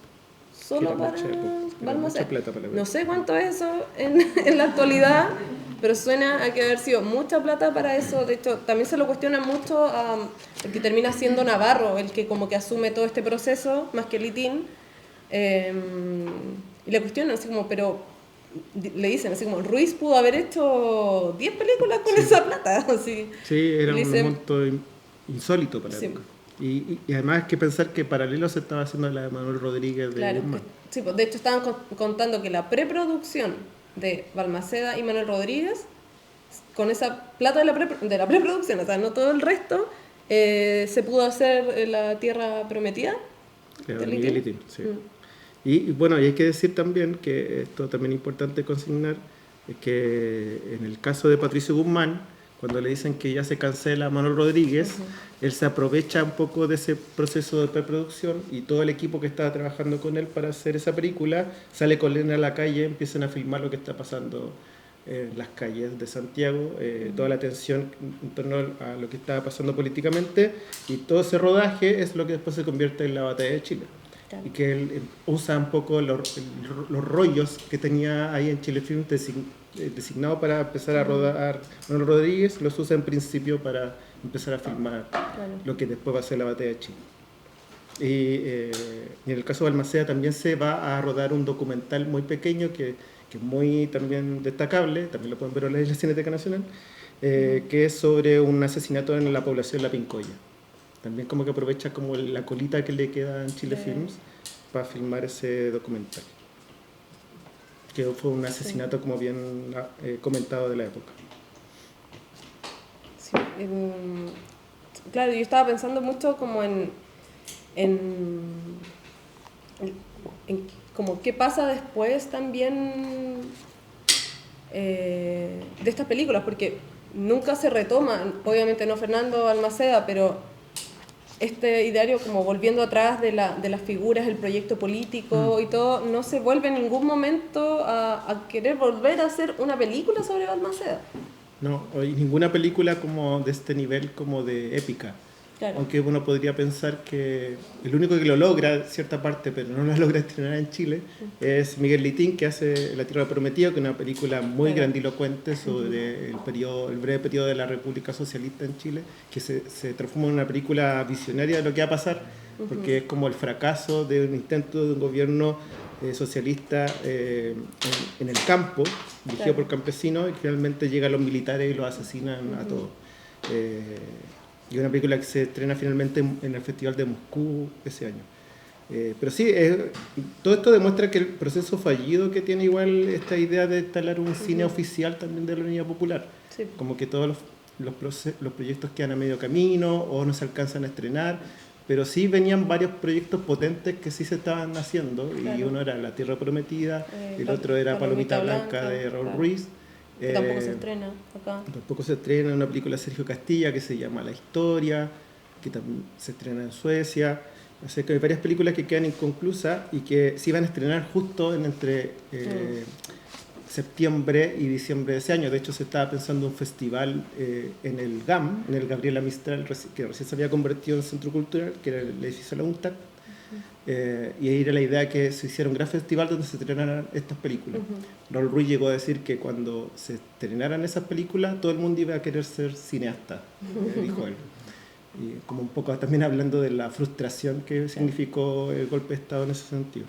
solo para Balmaceda. No sé cuánto es eso en la actualidad, pero suena a que haber sido mucha plata para eso. De hecho, también se lo cuestiona mucho porque termina siendo Navarro el que como que asume todo este proceso, más que Litín. Y le cuestionan así como, pero le dicen así como, Ruiz pudo haber hecho 10 películas con esa plata. Así. Sí, era un monto insólito para la época. Y además hay que pensar que paralelo se estaba haciendo la de Manuel Rodríguez de Guzmán. Sí, pues de hecho estaban contando que la preproducción de Balmaceda y Manuel Rodríguez, con esa plata de la preproducción, o sea, no todo el resto, se pudo hacer La Tierra Prometida. De Miguel Litín, sí. Y bueno, y hay que decir también que esto también es importante consignar, que en el caso de Patricio Guzmán, cuando le dicen que ya se cancela a Manuel Rodríguez, él se aprovecha un poco de ese proceso de preproducción y todo el equipo que estaba trabajando con él para hacer esa película sale con él a la calle, empiezan a filmar lo que está pasando en las calles de Santiago, toda la atención en torno a lo que estaba pasando políticamente, y todo ese rodaje es lo que después se convierte en la Batalla de Chile. Claro. Y que él usa un poco los rollos que tenía ahí en Chile Film designado para empezar a rodar Manuel Rodríguez, los usa en principio para empezar a filmar lo que después va a ser la Batalla de Chile. Y en el caso de Balmaceda también se va a rodar un documental muy pequeño que es muy también destacable, también lo pueden ver en la Cineteca Nacional, que es sobre un asesinato en la población de La Pincoya. También como que aprovecha como la colita que le queda en Chile Films para filmar ese documental, que fue un asesinato como bien comentado de la época. Sí, claro, yo estaba pensando mucho como en como qué pasa después también de estas películas, porque nunca se retoma, obviamente no Fernando Balmaceda, pero este ideario como volviendo atrás de las figuras, el proyecto político y todo, no se vuelve en ningún momento a querer volver a hacer una película sobre Balmaceda. No, hay ninguna película como de este nivel como de épica. Claro. Aunque uno podría pensar que el único que lo logra en cierta parte, pero no lo logra estrenar en Chile, es Miguel Litín, que hace La Tierra Prometida, que es una película muy Claro. grandilocuente sobre el breve periodo de la República Socialista en Chile, que se transforma en una película visionaria de lo que va a pasar, porque es como el fracaso de un intento de un gobierno socialista en el campo, dirigido por campesinos, y finalmente llegan los militares y los asesinan a todos. Y una película que se estrena finalmente en el Festival de Moscú ese año. Pero sí, todo esto demuestra que el proceso fallido que tiene igual esta idea de instalar un cine oficial también de la Unidad Popular. Sí. Como que todos los proyectos quedan a medio camino o no se alcanzan a estrenar, pero sí venían varios proyectos potentes que sí se estaban haciendo, y uno era La Tierra Prometida, el otro era Palomita Blanca de Raúl Ruiz. Que tampoco se estrena acá. Tampoco se estrena una película de Sergio Castilla que se llama La Historia, que también se estrena en Suecia. Así que hay varias películas que quedan inconclusas y que se iban a estrenar justo entre septiembre y diciembre de ese año. De hecho, se estaba pensando un festival en el GAM, en el Gabriela Mistral, que recién se había convertido en centro cultural, que era el edificio de la UNTAC. Y ahí era la idea que se hiciera un gran festival donde se estrenaran estas películas. Raúl Ruiz llegó a decir que cuando se estrenaran esas películas todo el mundo iba a querer ser cineasta, dijo él. Y como un poco también hablando de la frustración que significó el golpe de Estado en ese sentido.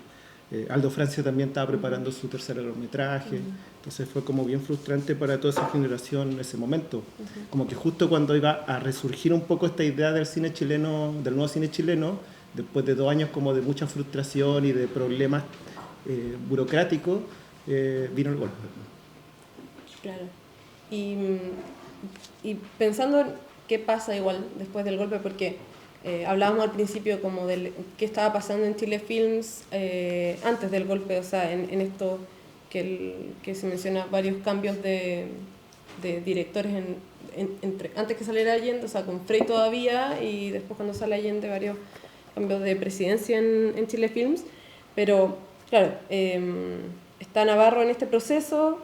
Aldo Francia también estaba preparando su tercer largometraje, entonces fue como bien frustrante para toda esa generación en ese momento. Como que justo cuando iba a resurgir un poco esta idea del cine chileno, del nuevo cine chileno, después de 2 años como de mucha frustración y de problemas burocráticos, vino el golpe. Claro. Y pensando en qué pasa igual después del golpe, porque hablábamos al principio como de qué estaba pasando en Chile Films antes del golpe, o sea, en esto que se menciona, varios cambios de directores antes que saliera Allende, o sea, con Frey todavía, y después cuando sale Allende varios cambios de presidencia en Chile Films, pero claro, está Navarro en este proceso,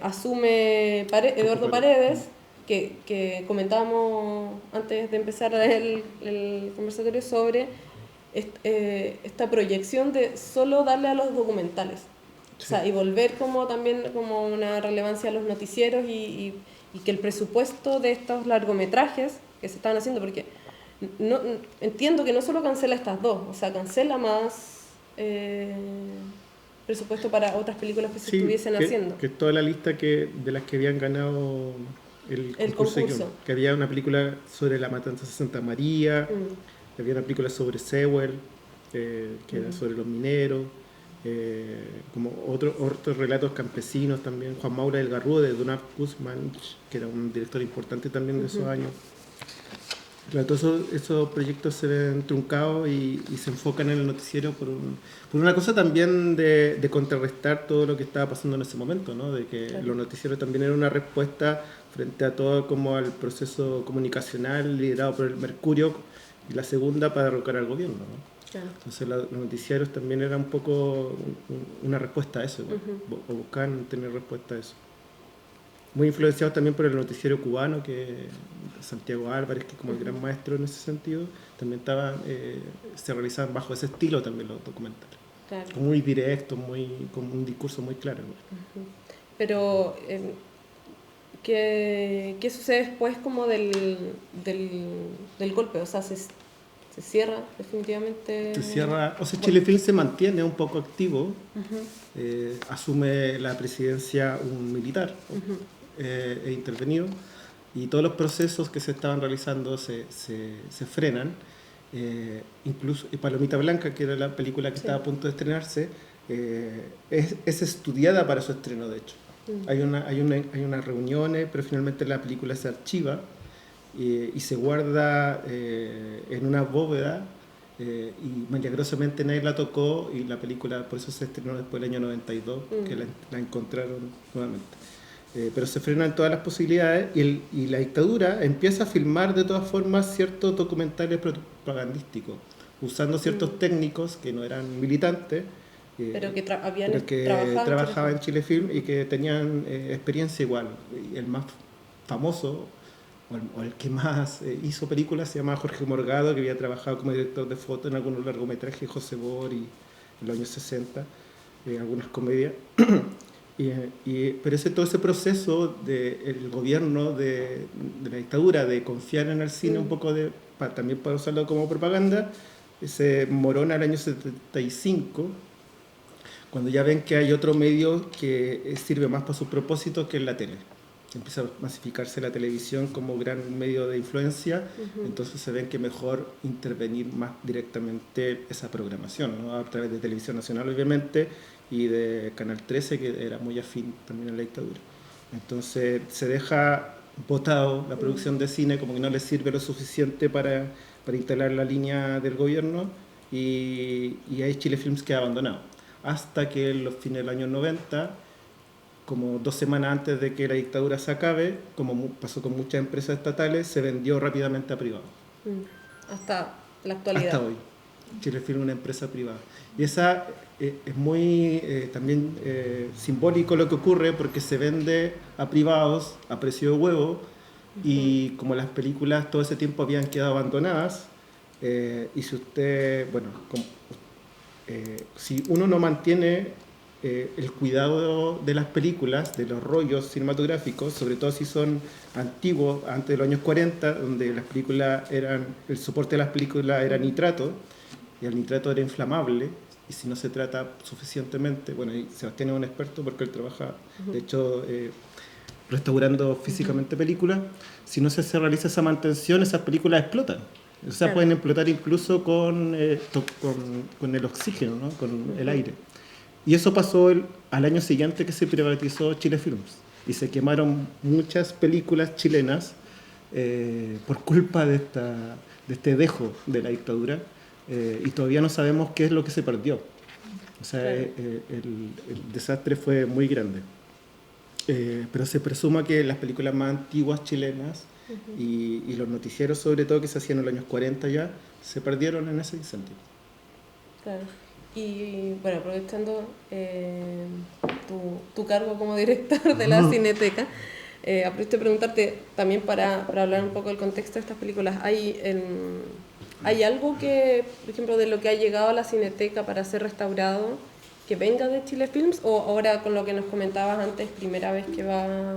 asume Eduardo Paredes, que comentábamos antes de empezar el conversatorio sobre esta proyección de solo darle a los documentales, sí. O sea, y volver como también como una relevancia a los noticieros y que el presupuesto de estos largometrajes que se estaban haciendo, porque no, entiendo que no solo cancela estas dos, o sea, cancela más presupuesto para otras películas que se estuviesen haciendo. Que toda la lista de las que habían ganado el concurso. Que había una película sobre la matanza de Santa María, que había una película sobre Sewell, que era sobre los mineros, como otros relatos campesinos también, Juan Maura del Garrúa de Donald Guzmán, que era un director importante también de esos años. Claro, todos esos proyectos se ven truncados y se enfocan en el noticiero por una cosa también de contrarrestar todo lo que estaba pasando en ese momento, ¿no? De que los noticieros también eran una respuesta frente a todo como al proceso comunicacional liderado por el Mercurio, y la segunda para derrocar al gobierno, ¿no? Claro. Entonces los noticiarios también eran un poco una respuesta a eso, ¿no? O buscaban tener respuesta a eso. Muy influenciados también por el noticiero cubano, que Santiago Álvarez, que es como el gran maestro en ese sentido, también se realizaban bajo ese estilo también los documentales. Claro. Muy directos, con un discurso muy claro. Pero, ¿qué sucede después como del golpe? O sea, se cierra definitivamente. Se cierra, o sea, Chile Film se mantiene un poco activo, asume la presidencia un militar, intervenido, y todos los procesos que se estaban realizando se frenan. Incluso Palomita Blanca, que era la película que estaba a punto de estrenarse, es estudiada para su estreno, de hecho. Hay unas reuniones, pero finalmente la película se archiva y se guarda en una bóveda, y milagrosamente nadie la tocó, y la película por eso se estrenó después del año 92, que la encontraron nuevamente. Pero se frenan todas las posibilidades y la dictadura empieza a filmar de todas formas ciertos documentales propagandísticos, usando ciertos técnicos que no eran militantes, pero que trabajaban en Chile Film y que tenían experiencia igual. Y el más famoso, o el que más hizo películas, se llama Jorge Morgado, que había trabajado como director de foto en algunos largometrajes de José Bori en los años 60, algunas comedias. Pero todo ese proceso del gobierno de la dictadura de confiar en el cine un poco también para usarlo como propaganda, se morona el año 75, cuando ya ven que hay otro medio que sirve más para sus propósitos, que es la tele. Empieza a masificarse la televisión como gran medio de influencia, entonces se ven que mejor intervenir más directamente esa programación, ¿no? A través de Televisión Nacional, obviamente, y de Canal 13, que era muy afín también a la dictadura. Entonces se deja botado la producción de cine, como que no le sirve lo suficiente para instalar la línea del gobierno, y ahí Chile Films queda abandonado. Hasta que en los fines del año 90, como 2 semanas antes de que la dictadura se acabe, como pasó con muchas empresas estatales, se vendió rápidamente a privados. Hasta la actualidad. Hasta hoy. Chile Film es una empresa privada. Y esa es muy también simbólico lo que ocurre, porque se vende a privados a precio de huevo, y como las películas todo ese tiempo habían quedado abandonadas, y si usted, si uno no mantiene el cuidado de las películas, de los rollos cinematográficos, sobre todo si son antiguos, antes de los años 40, donde las películas el soporte de las películas era nitrato, y el nitrato era inflamable, y si no se trata suficientemente, y Sebastián es un experto porque él trabaja, de hecho, restaurando físicamente películas, si no se realiza esa mantención, esas películas explotan. O sea, pueden explotar incluso con el oxígeno, ¿no? Con el aire. Y eso pasó al año siguiente que se privatizó Chile Films, y se quemaron muchas películas chilenas por culpa de este dejo de la dictadura, y todavía no sabemos qué es lo que se perdió. O sea, el desastre fue muy grande. Pero se presuma que las películas más antiguas chilenas y los noticieros, sobre todo, que se hacían en los años 40 ya, se perdieron en ese incendio. Claro. Y bueno, aprovechando tu cargo como director de la Cineteca, aprovecho de preguntarte también para hablar un poco del contexto de estas películas. ¿Hay algo que, por ejemplo, de lo que ha llegado a la Cineteca para ser restaurado, que venga de Chile Films, o ahora con lo que nos comentabas antes, primera vez que va?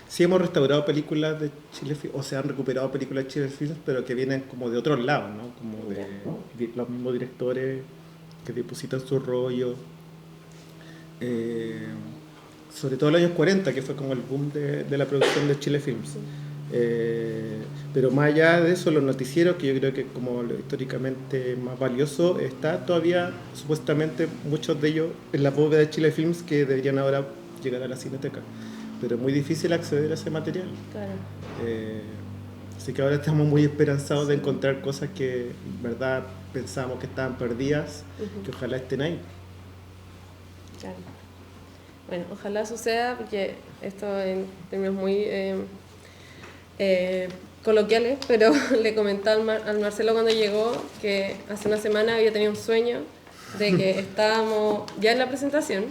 Sí, hemos restaurado películas de Chile Films, o se han recuperado películas de Chile Films, pero que vienen como de otros lados, ¿no? Como de los mismos directores que depositan su rollo. Sobre todo en los años 40, que fue como el boom de la producción de Chile Films. Pero más allá de eso, los noticieros, que yo creo que como lo históricamente más valioso, está todavía supuestamente muchos de ellos en la bóveda de Chile Films, que deberían ahora llegar a la Cineteca. Pero es muy difícil acceder a ese material. Claro. Así que ahora estamos muy esperanzados de encontrar cosas que en verdad pensábamos que estaban perdidas, que ojalá estén ahí. Claro. Bueno, ojalá suceda, porque esto en términos muy coloquiales, pero le comentaba al Marcelo cuando llegó que hace una semana había tenido un sueño de que estábamos ya en la presentación,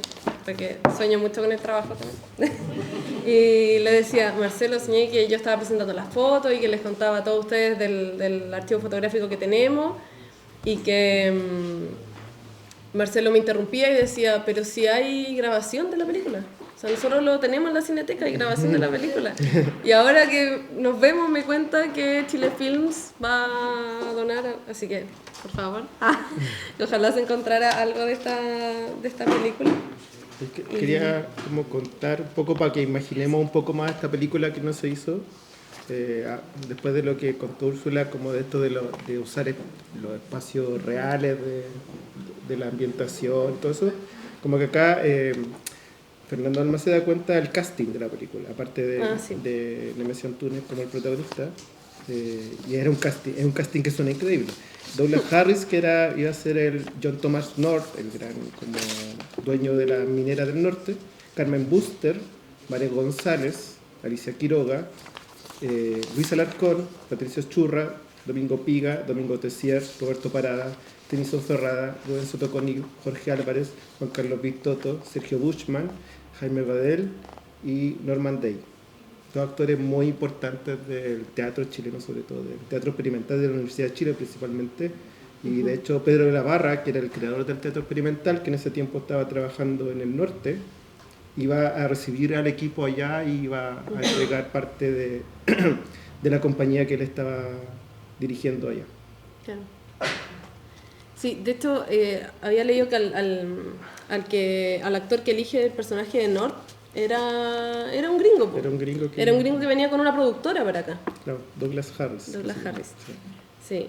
porque sueño mucho con el trabajo también, y le decía: Marcelo, soñé que yo estaba presentando las fotos y que les contaba a todos ustedes del archivo fotográfico que tenemos, y que Marcelo me interrumpía y decía: pero si hay grabación de la película, o sea, nosotros lo tenemos en la Cineteca, hay grabación de la película. Y ahora que nos vemos me cuenta que Chile Films va a donar, así que, por favor, ojalá se encontrara algo de esta película. Quería como contar un poco para que imaginemos un poco más esta película que no se hizo, después de lo que contó Úrsula, como de esto de usar los espacios reales de la ambientación, todo eso. Como que acá Fernando Alma se da cuenta del casting de la película, aparte de Nemesio Antunes como el protagonista, y es un casting que suena increíble. Douglas Harris, que iba a ser el John Thomas North, el gran como dueño de la minera del norte, Carmen Buster, María González, Alicia Quiroga, Luis Alarcón, Patricio Churra, Domingo Piga, Domingo Tessier, Roberto Parada, Tennyson Ferrada, Rubén Sotoconi, Jorge Álvarez, Juan Carlos Victoto, Sergio Bushman, Jaime Badel, y Norman Day. Dos actores muy importantes del teatro chileno, sobre todo del teatro experimental de la Universidad de Chile principalmente. Y de hecho Pedro de la Barra, que era el creador del teatro experimental, que en ese tiempo estaba trabajando en el norte, iba a recibir al equipo allá y iba a entregar parte de, de la compañía que él estaba dirigiendo allá. Claro. Sí, de hecho, había leído que al actor que elige el personaje de Nord era un gringo. Era un gringo que venía con una productora para acá. Claro, Douglas Harris. Douglas Harris. Sí. Sí,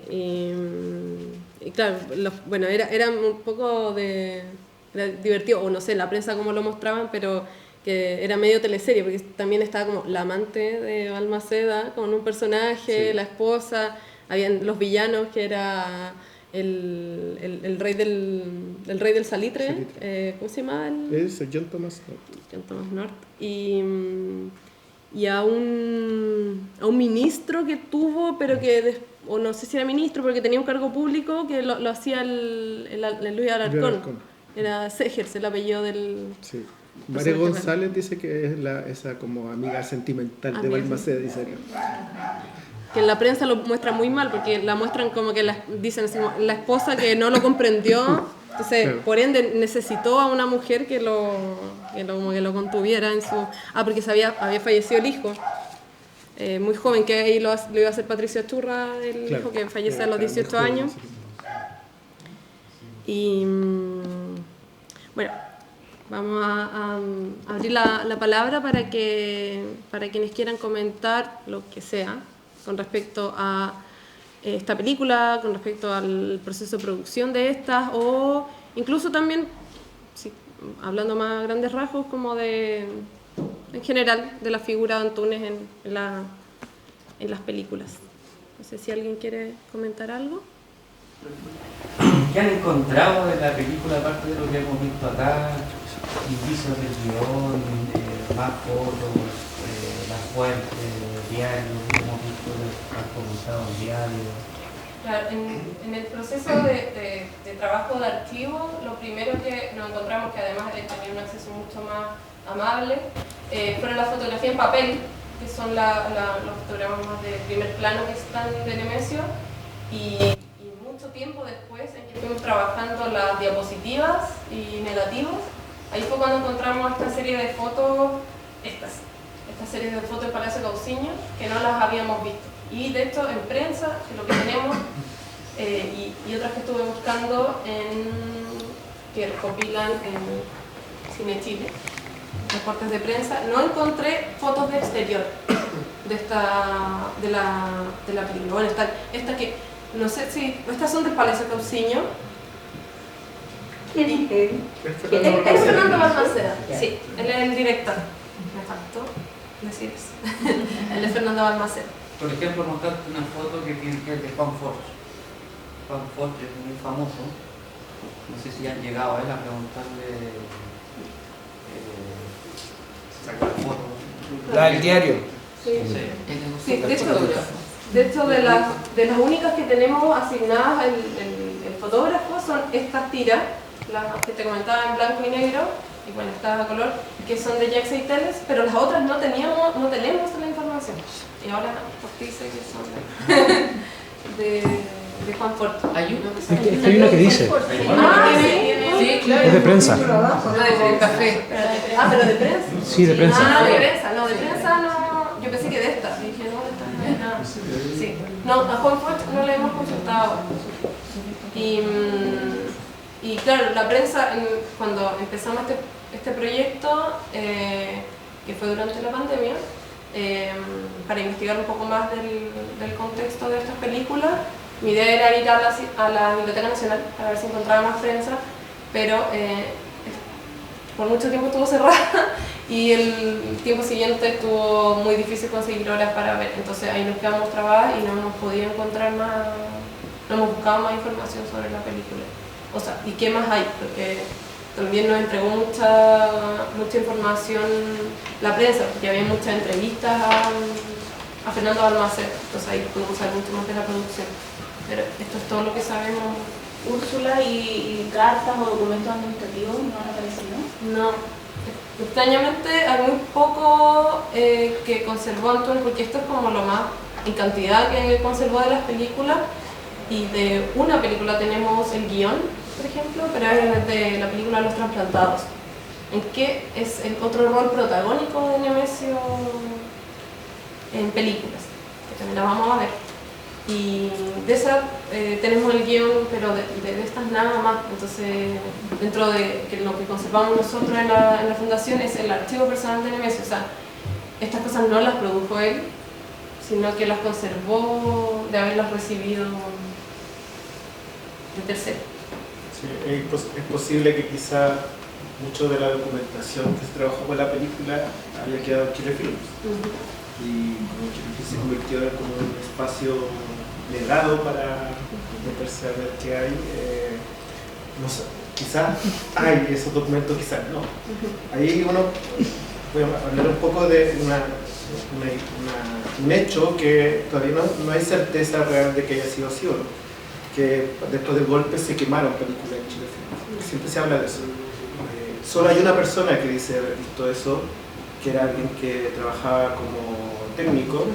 y claro, bueno, era un poco era divertido, o no sé, la prensa como lo mostraban, pero que era medio teleserie, porque también estaba como la amante de Balmaceda con un personaje, Sí. la esposa, habían los villanos que era el rey del salitre. ¿Cómo se llamaba? Es John Thomas North. John Thomas North. Y a un ministro que tuvo, pero que o no sé si era ministro, porque tenía un cargo público que lo hacía el Luis Alarcón. Era Segers, el apellido del... Sí. María González dice que es esa como amiga sentimental de Balmaceda, dice que en la prensa lo muestra muy mal, porque la muestran como que dicen así, la esposa que no lo comprendió, entonces claro. Por ende necesitó a una mujer que lo contuviera en su... porque había fallecido el hijo. Muy joven, que ahí lo iba a hacer Patricia Churra, el claro, hijo que fallece a los 18 años. Y bueno, vamos a abrir la palabra para quienes quieran comentar lo que sea con respecto a esta película, con respecto al proceso de producción de estas, o incluso también, sí, hablando más a grandes rasgos, como en general, de la figura de Antunes en las películas. No sé si alguien quiere comentar algo. ¿Qué han encontrado de la película, aparte de lo que hemos visto acá? Indicios del guión, más fotos, las fuentes, diarios, que hemos visto documentados diarios. Claro, en el proceso de trabajo de archivo, lo primero que nos encontramos, que además de tener un acceso mucho más amable, fueron las fotografías en papel, que son los fotogramas más de primer plano que están de Nemesio, y mucho tiempo después en que fuimos trabajando las diapositivas y negativos, ahí fue cuando encontramos esta serie de fotos, esta serie de fotos del Palacio Cauciño, que no las habíamos visto. Y de hecho en prensa, que es lo que tenemos, y otras que estuve buscando que recopilan en Cine Chile, reportes de prensa, no encontré fotos de exterior de la película. Bueno, esta que, no sé si, estas son del Palacio Cauciño. ¿Quién es él? Es Fernando Balmaceda, sí, él es el director. Me faltó decir eso. Él es Fernando Balmaceda. Por ejemplo, mostrarte una foto que es de Juan Forge. Juan Forge es muy famoso. No sé si han llegado a él a preguntarle sacar fotos. La del diario. Sí, sí. De hecho de las únicas que tenemos asignadas el fotógrafo son estas tiras, las que te comentaba en blanco y negro, y bueno, estas a color, que son de Jacques Seiteles, pero las otras no tenemos la información. Y ahora por ti sé que son de Juan Forte. Hay uno Hay uno que dice. Sí, claro. Es de prensa. De café. Pero de prensa. Sí, de prensa. De prensa, no, de prensa no. Yo pensé que de esta. Y dije, no, de esta no. Sí. No, a Juan Forte no le hemos consultado. Y claro, la prensa, cuando empezamos este proyecto, que fue durante la pandemia, para investigar un poco más del contexto de estas películas, mi idea era ir a la Biblioteca Nacional para ver si encontraba más prensa, pero por mucho tiempo estuvo cerrada y el tiempo siguiente estuvo muy difícil conseguir horas para ver, entonces ahí nos quedamos trabadas y no hemos podido encontrar más, no hemos buscado más información sobre la película. O sea, ¿y qué más hay? Porque también nos entregó mucha información la prensa, porque había muchas entrevistas a Fernando Balmaceda, entonces ahí pudimos saber mucho más de la producción. Pero esto es todo lo que sabemos. Úrsula, y cartas o documentos administrativos no han aparecido. No, Extrañamente hay muy poco que conservó Antonio, porque esto es como lo más en cantidad que conservó de las películas, y de una película tenemos el guión, por ejemplo, pero es de la película Los Trasplantados, en que es el otro rol protagónico de Nemesio en películas, que también la vamos a ver. Y de esa tenemos el guión, pero de estas nada más. Entonces, dentro de que lo que conservamos nosotros en la fundación es el archivo personal de Nemesio. O sea, estas cosas no las produjo él, sino que las conservó de haberlas recibido de tercero. Sí, es posible que quizá mucho de la documentación que se trabajó con la película haya quedado en Chile Films. Y como que se convirtió como en un espacio legado para meterse a ver qué hay. No sé, quizás hay esos documentos, quizás no. Ahí uno, voy a hablar un poco de un hecho que todavía no hay certeza real de que haya sido así o no. Que después del golpe se quemaron películas en Chile Films. Siempre se habla de eso. Solo hay una persona que dice haber visto eso, que era alguien que trabajaba como técnico,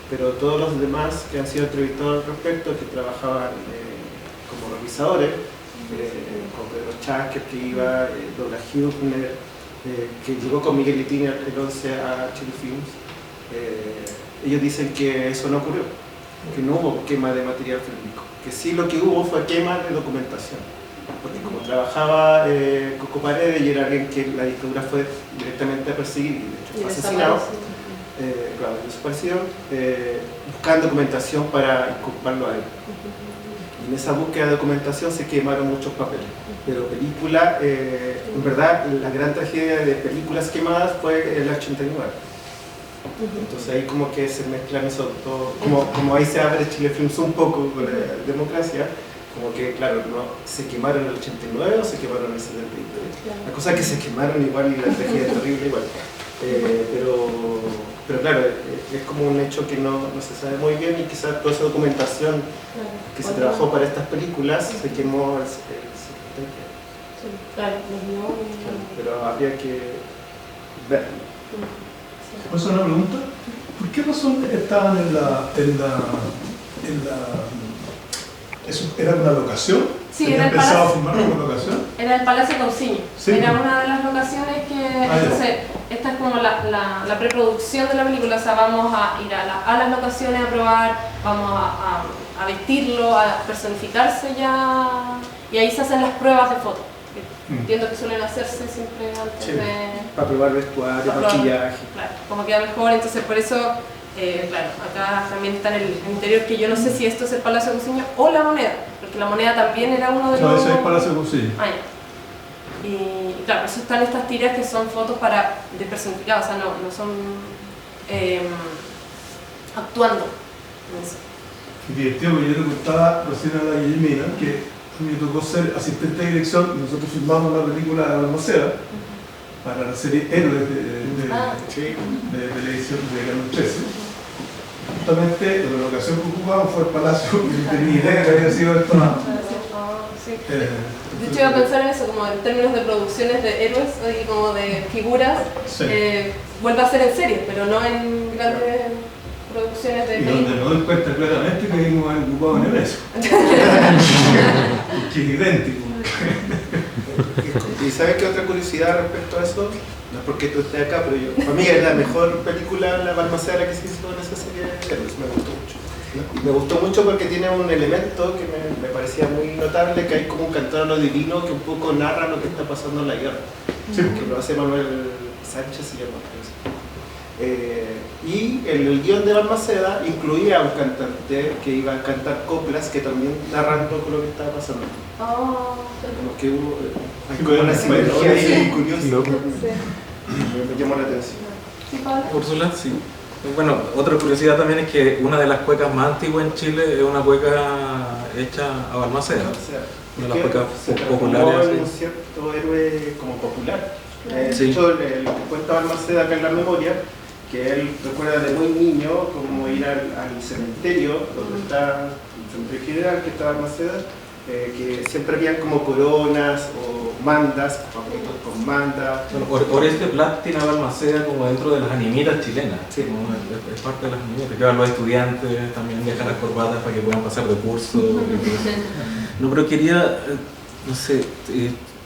pero todos los demás que han sido entrevistados al respecto, que trabajaban como revisadores, con Pedro Chávez, que iba, Douglas Hübner, que llegó con Miguel Litini el 11 a Chile Films, ellos dicen que eso no ocurrió, que no hubo quema de material fílmico, que sí lo que hubo fue quema de documentación. Porque como trabajaba Coco Paredes y era alguien que la dictadura fue directamente a perseguir y de hecho fue asesinado, claro, desaparecieron, buscando documentación para inculparlo a él. Y en esa búsqueda de documentación se quemaron muchos papeles. Pero película, en verdad, la gran tragedia de películas quemadas fue el 89. Entonces ahí como que se mezclan esos dos, como ahí se abre Chile Films un poco con la democracia. Como que, claro, no, se quemaron en el 89 o se quemaron en el 73. Claro. La cosa es que se quemaron igual y la tragedia es terrible igual. Pero claro, es como un hecho que no se sabe muy bien y quizás toda esa documentación que se trabajó para estas películas se quemó el 73. Sí, claro, pero habría que verlo. ¿Puedo hacer una pregunta? ¿Por qué razón estaban en la ¿eso era una locación? Sí, ¿Tenían era el pensado Palacio. filmar una locación? Era el Palacio Cauciño. Sí. Era una de las locaciones que... entonces, esta es como la preproducción de la película. O sea, vamos a ir a las locaciones a probar, vamos a vestirlo, a personificarse ya, y ahí se hacen las pruebas de foto. Entiendo que suelen hacerse siempre antes para probar vestuario, maquillaje. Claro, como queda mejor, entonces por eso... claro, acá también está en el interior, que yo no sé si esto es el Palacio de Cauciño o la Moneda, porque la Moneda también era uno de los... No, ese es el Palacio de Cauciño. Ah, ya. Y claro, por eso están estas tiras que son fotos de personificados, o sea, no son actuando en eso. Y divertido, porque yo le contaba recién a la Guillermina que a mí me tocó ser asistente de dirección y nosotros filmamos la película de Balmaceda para la serie Héroes de televisión de Canal 13. Justamente la locación que ocupamos fue el Palacio, y no tenía idea que había sido esto nada. Sí. De hecho, iba a pensar en eso, como en términos de producciones de héroes y como de figuras, Sí. vuelve a ser en serie, pero no en grandes producciones de Y donde películas. me doy cuenta claramente que hemos ocupado en el eso. Que es idéntico. ¿Y sabes qué otra curiosidad respecto a eso? No es porque tú estés acá, pero para mí es la mejor película, La Balmaceda, que se hizo en esa serie de Héroes. Me gustó mucho. Me gustó mucho porque tiene un elemento que me parecía muy notable, que hay como un cantor a lo divino que un poco narra lo que está pasando en la guerra. Sí. Que lo hace Manuel Sánchez, se llama. Y el guión de Balmaceda incluía a un cantante que iba a cantar coplas que también narran un poco lo que estaba pasando. Como que hubo una sinergia ahí curiosa. Me llamó la atención. ¿Sí, Pablo? Úrsula, sí. Bueno, otra curiosidad también es que una de las cuecas más antiguas en Chile es una cueca hecha a Balmaceda. Una de las cuecas populares. Es un cierto héroe como popular. Sí. De hecho, lo que cuenta Balmaceda acá en la memoria, que él recuerda de muy niño como ir al cementerio, donde está el cementerio general, que está Balmaceda, que siempre habían como coronas o mandas, papelitos con mandas. Bueno, Oreste Plat tiene a Balmaceda como dentro de las animitas chilenas, Sí. como es parte de las animitas, que van los estudiantes, también dejan las corbatas para que puedan pasar de curso. Y todo eso. No, pero quería, no sé,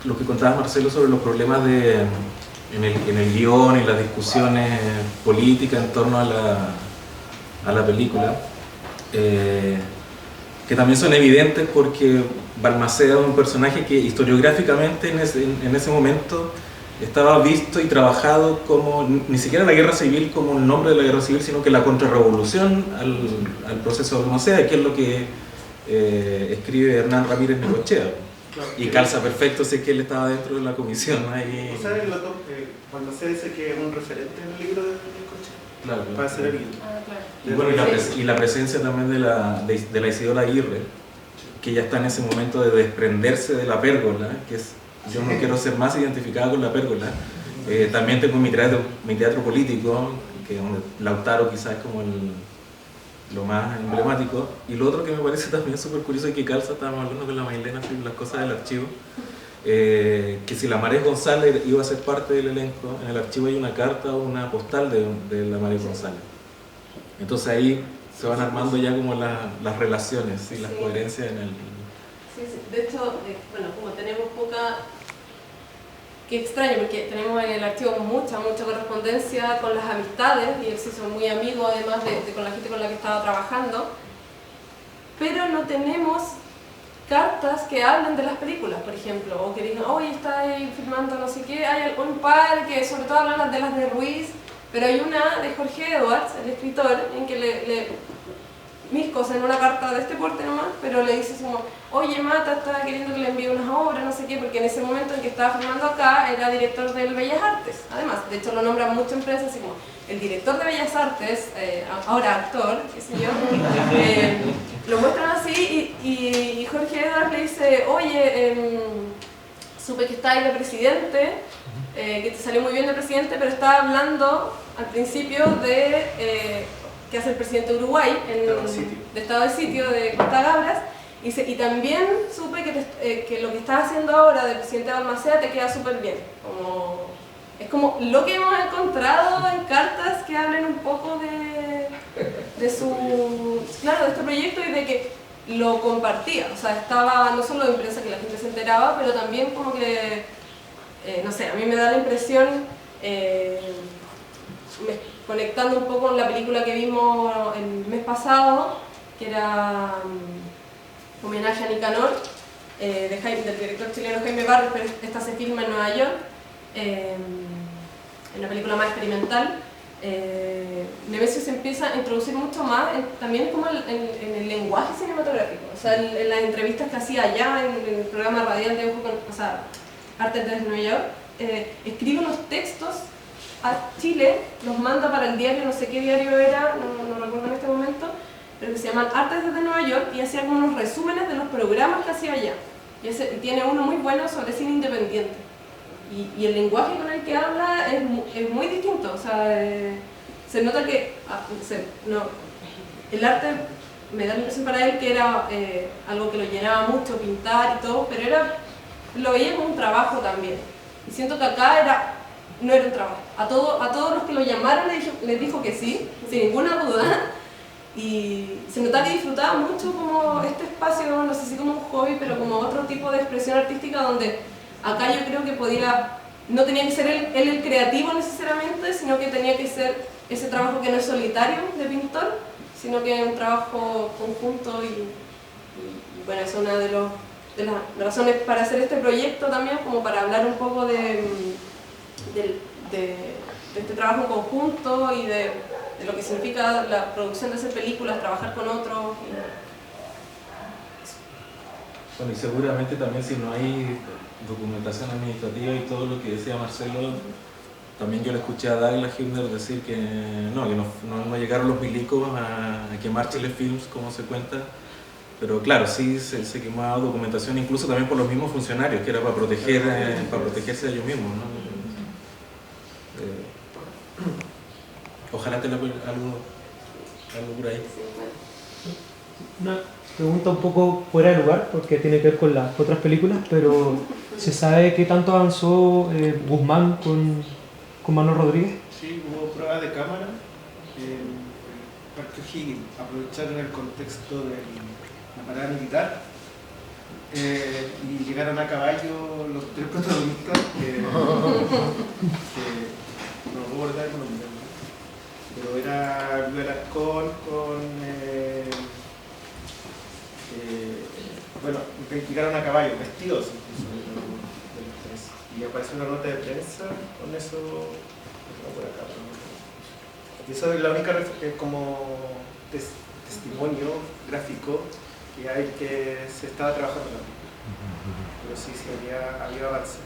lo que contaba Marcelo sobre los problemas en el guión y las discusiones políticas en torno a la película, que también son evidentes porque Balmaceda es un personaje que historiográficamente en ese momento estaba visto y trabajado como, ni siquiera la guerra civil como el nombre de la guerra civil, sino que la contrarrevolución al proceso de Balmaceda, que es lo que escribe Hernán Ramírez Necochea. Claro. Y calza perfecto, sé que él estaba dentro de la comisión ahí. O sea, cuando se dice que es un referente en el libro de Coche, Claro, para hacer el guión. Ah, claro. Y bueno, y la presencia también de la Isidora Aguirre, que ya está en ese momento de desprenderse de la pérgola, que es, yo no quiero ser más identificada con la pérgola. También tengo mi teatro político, que donde Lautaro quizás es como lo más emblemático. Y lo otro que me parece también súper curioso y que calza, estábamos hablando con la Mailena sobre las cosas del archivo, que si la Marés González iba a ser parte del elenco, en el archivo hay una carta o una postal de la Marés González. Entonces ahí se van armando ya como las relaciones y las coherencias en el... Sí, sí. De hecho, bueno, como tenemos poca... Qué extraño, porque tenemos en el archivo mucha correspondencia con las amistades, y él se hizo muy amigo además con la gente con la que estaba trabajando, pero no tenemos cartas que hablen de las películas, por ejemplo, o que digan, oye, está ahí filmando no sé qué. Hay un par que sobre todo hablan de las de Ruiz, pero hay una de Jorge Edwards, el escritor, en que mis cosas en una carta de este porte nomás, pero le dice como, oye, Mata está queriendo que le envíe unas obras, no sé qué, porque en ese momento en que estaba filmando acá era director del Bellas Artes. Además, de hecho lo nombran mucho en prensa, así como el director de Bellas Artes, ahora actor, qué sé yo, lo muestran así y Jorge Edwards le dice, oye, supe que está ahí de presidente, que te salió muy bien de presidente, pero estaba hablando al principio de... que hace el presidente de Uruguay, de estado de sitio de Costa Gabras, y también supe que lo que estás haciendo ahora de presidente de Balmaceda te queda súper bien. Es como lo que hemos encontrado en cartas que hablen un poco de este proyecto y de que lo compartía. O sea, estaba no solo en prensa que la gente se enteraba, pero también como que, no sé, a mí me da la impresión, conectando un poco con la película que vimos el mes pasado, que era homenaje a Nicanor, del director chileno Jaime Barros, pero esta se filma en Nueva York, en una película más experimental. Nemesio se empieza a introducir mucho más, también como en el lenguaje cinematográfico, o sea, en las entrevistas que hacía allá, en el programa radial de Artes de Nueva York, escribe unos textos a Chile, los manda para el diario, no sé qué diario era, no recuerdo en este momento, pero que se llaman Artes desde Nueva York, y hacía algunos resúmenes de los programas que hacía allá. Y tiene uno muy bueno sobre cine independiente. Y el lenguaje con el que habla es muy distinto, o sea, se nota que el arte, me da la impresión para él que era algo que lo llenaba mucho, pintar y todo, pero lo veía como un trabajo también. Y siento que acá no era un trabajo. A todos los que lo llamaron les dijo que sí, sin ninguna duda. Y se notaba que disfrutaba mucho como este espacio, no sé si como un hobby, pero como otro tipo de expresión artística donde acá yo creo que no tenía que ser él el creativo necesariamente, sino que tenía que ser ese trabajo que no es solitario de pintor, sino que es un trabajo conjunto y bueno, es una de las razones para hacer este proyecto también, como para hablar un poco de este trabajo en conjunto y de lo que significa la producción de hacer películas, trabajar con otros. Bueno, y seguramente también si no hay documentación administrativa y todo lo que decía Marcelo, también yo le escuché a Douglas Hübner decir que no llegaron los milicos a quemar Chile Films, como se cuenta, pero claro, sí se quemaba documentación, incluso también por los mismos funcionarios, que era para protegerse a ellos mismos, ¿no? Ojalá tenga algo por ahí. Una pregunta un poco fuera de lugar, porque tiene que ver con las otras películas, pero ¿se sabe qué tanto avanzó Guzmán con Manuel Rodríguez? Sí, hubo pruebas de cámara en el Parque O'Higgins. Aprovecharon el contexto de la parada militar y llegaron a caballo los tres protagonistas que no puedo recordar el nombre, ¿no? Pero era Luis Alarcón con bueno, llegaron a caballo, vestidos incluso de los tres. Y apareció una nota de prensa con eso, no por acá, y eso es la única como testimonio gráfico que hay que se estaba trabajando en la película. Pero sí, había avance.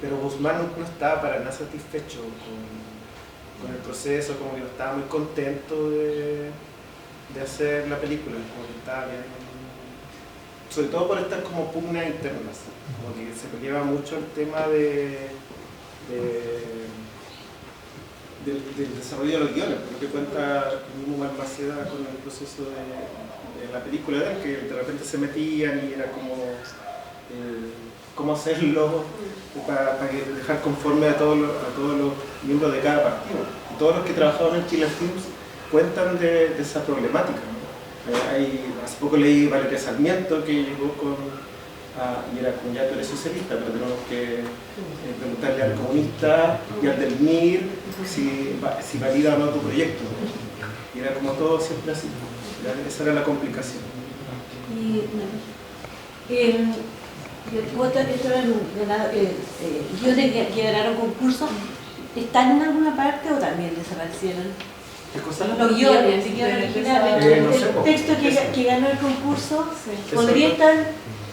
Pero Guzmán no estaba para nada satisfecho con el proceso, como que no estaba muy contento de hacer la película, como que estaba bien, sobre todo por estas como pugnas internas, como que se peleaba mucho el tema del desarrollo de los guiones, porque cuenta el mismo Balmaceda con el proceso de la película de él, que de repente se metían y era como cómo hacerlo para dejar conforme a todos los miembros de cada partido. Y todos los que trabajaban en Chile Films cuentan de esa problemática, ¿no? Hace poco leí Valeria Sarmiento, que llegó y era como ya tú eres socialista, pero tenemos que preguntarle al comunista y al del MIR si valida o no tu proyecto. Y era como todo siempre así. Esa era la complicación. ¿Guiones que ganaron concursos están en alguna parte o también desaparecieron? ¿Qué cosa? Los guiones originales, no sé, el texto que ganó el concurso, ¿podría estar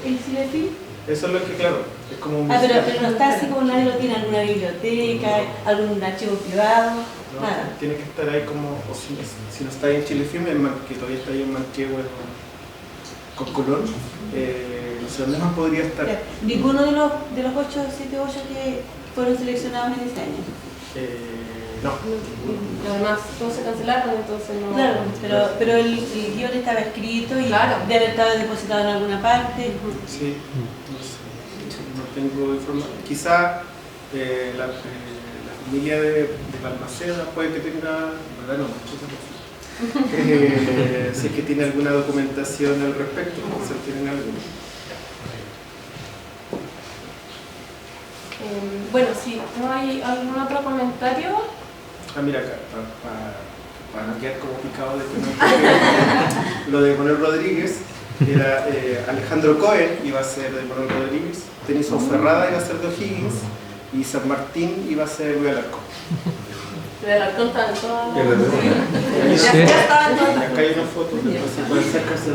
en Cinefilm? Eso es lo que, claro, es como un... pero no está así como nadie lo tiene en alguna biblioteca, algún archivo privado, No, nada. tiene que estar ahí como, o si no está ahí en Chilefilm, que todavía está ahí en Manquehue con Colón, no sé dónde más podría estar. Ninguno de los 8, 7, 8 que fueron seleccionados en ese año. No. Los demás todos se cancelaron, entonces no... Claro, pero el guión estaba escrito y Claro. debe haber estado depositado en alguna parte. Sí, no sé, no tengo información. Quizá la familia de Balmaceda puede que tenga, ¿verdad? No, si es que tiene alguna documentación al respecto, quizás tienen algo. Bueno, si no hay algún otro comentario... Mira acá, para no quedar como picado de que no lo de Manuel Rodríguez era Alejandro Cohen iba a ser de Manuel Rodríguez, Denis Ferrada iba a ser de O'Higgins y San Martín iba a ser Luis Alarcón. Luis Alarcón está en todas... Ya estaba en todas. Acá hay una foto, entonces pueden acercarse,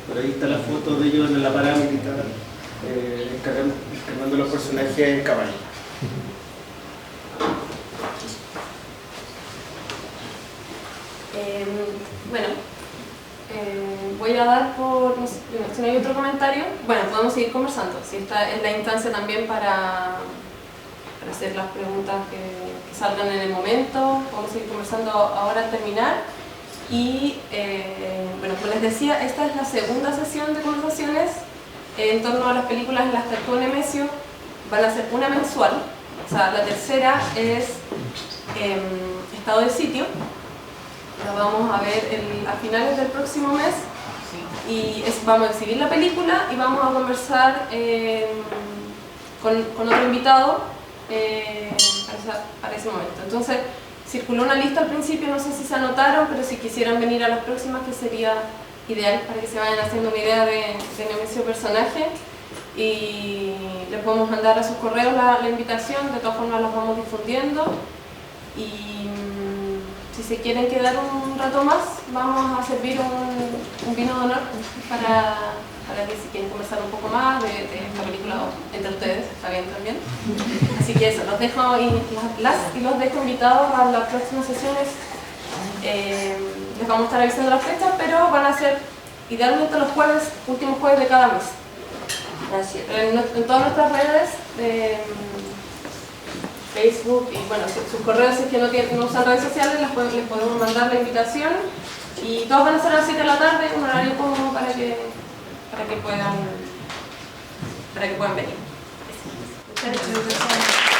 por ahí está la foto de ellos en la parada militar encarnando los personajes en caballo. Bueno, voy a dar por, no sé, si no hay otro comentario, bueno, podemos seguir conversando, si esta es la instancia también para hacer las preguntas que salgan en el momento, podemos seguir conversando ahora al terminar. Y bueno, como les decía, esta es la segunda sesión de conversaciones en torno a las películas en las que actúa Nemesio. Van a ser una mensual, o sea, la tercera es Estado de Sitio. La vamos a ver a finales del próximo mes y vamos a exhibir la película y vamos a conversar con otro invitado para ese momento. Entonces, circuló una lista al principio, no sé si se anotaron, pero si quisieran venir a las próximas, que sería ideal para que se vayan haciendo una idea de Nemesio personaje, y les podemos mandar a sus correos la invitación, de todas formas las vamos difundiendo. Y si se quieren quedar un rato más, vamos a servir un vino de honor para que si quieren conversar un poco más de esta película entre ustedes, está bien también. Así que eso, los dejo y los dejo invitados a las próximas sesiones. Les vamos a estar avisando las fechas, pero van a ser idealmente los jueves, últimos jueves de cada mes. Gracias. En todas nuestras redes, Facebook y bueno, sus correos, si es que no usan redes sociales, les podemos mandar la invitación Y todos van a ser a las 7 de la tarde, un horario cómodo para que puedan venir. Muchas gracias.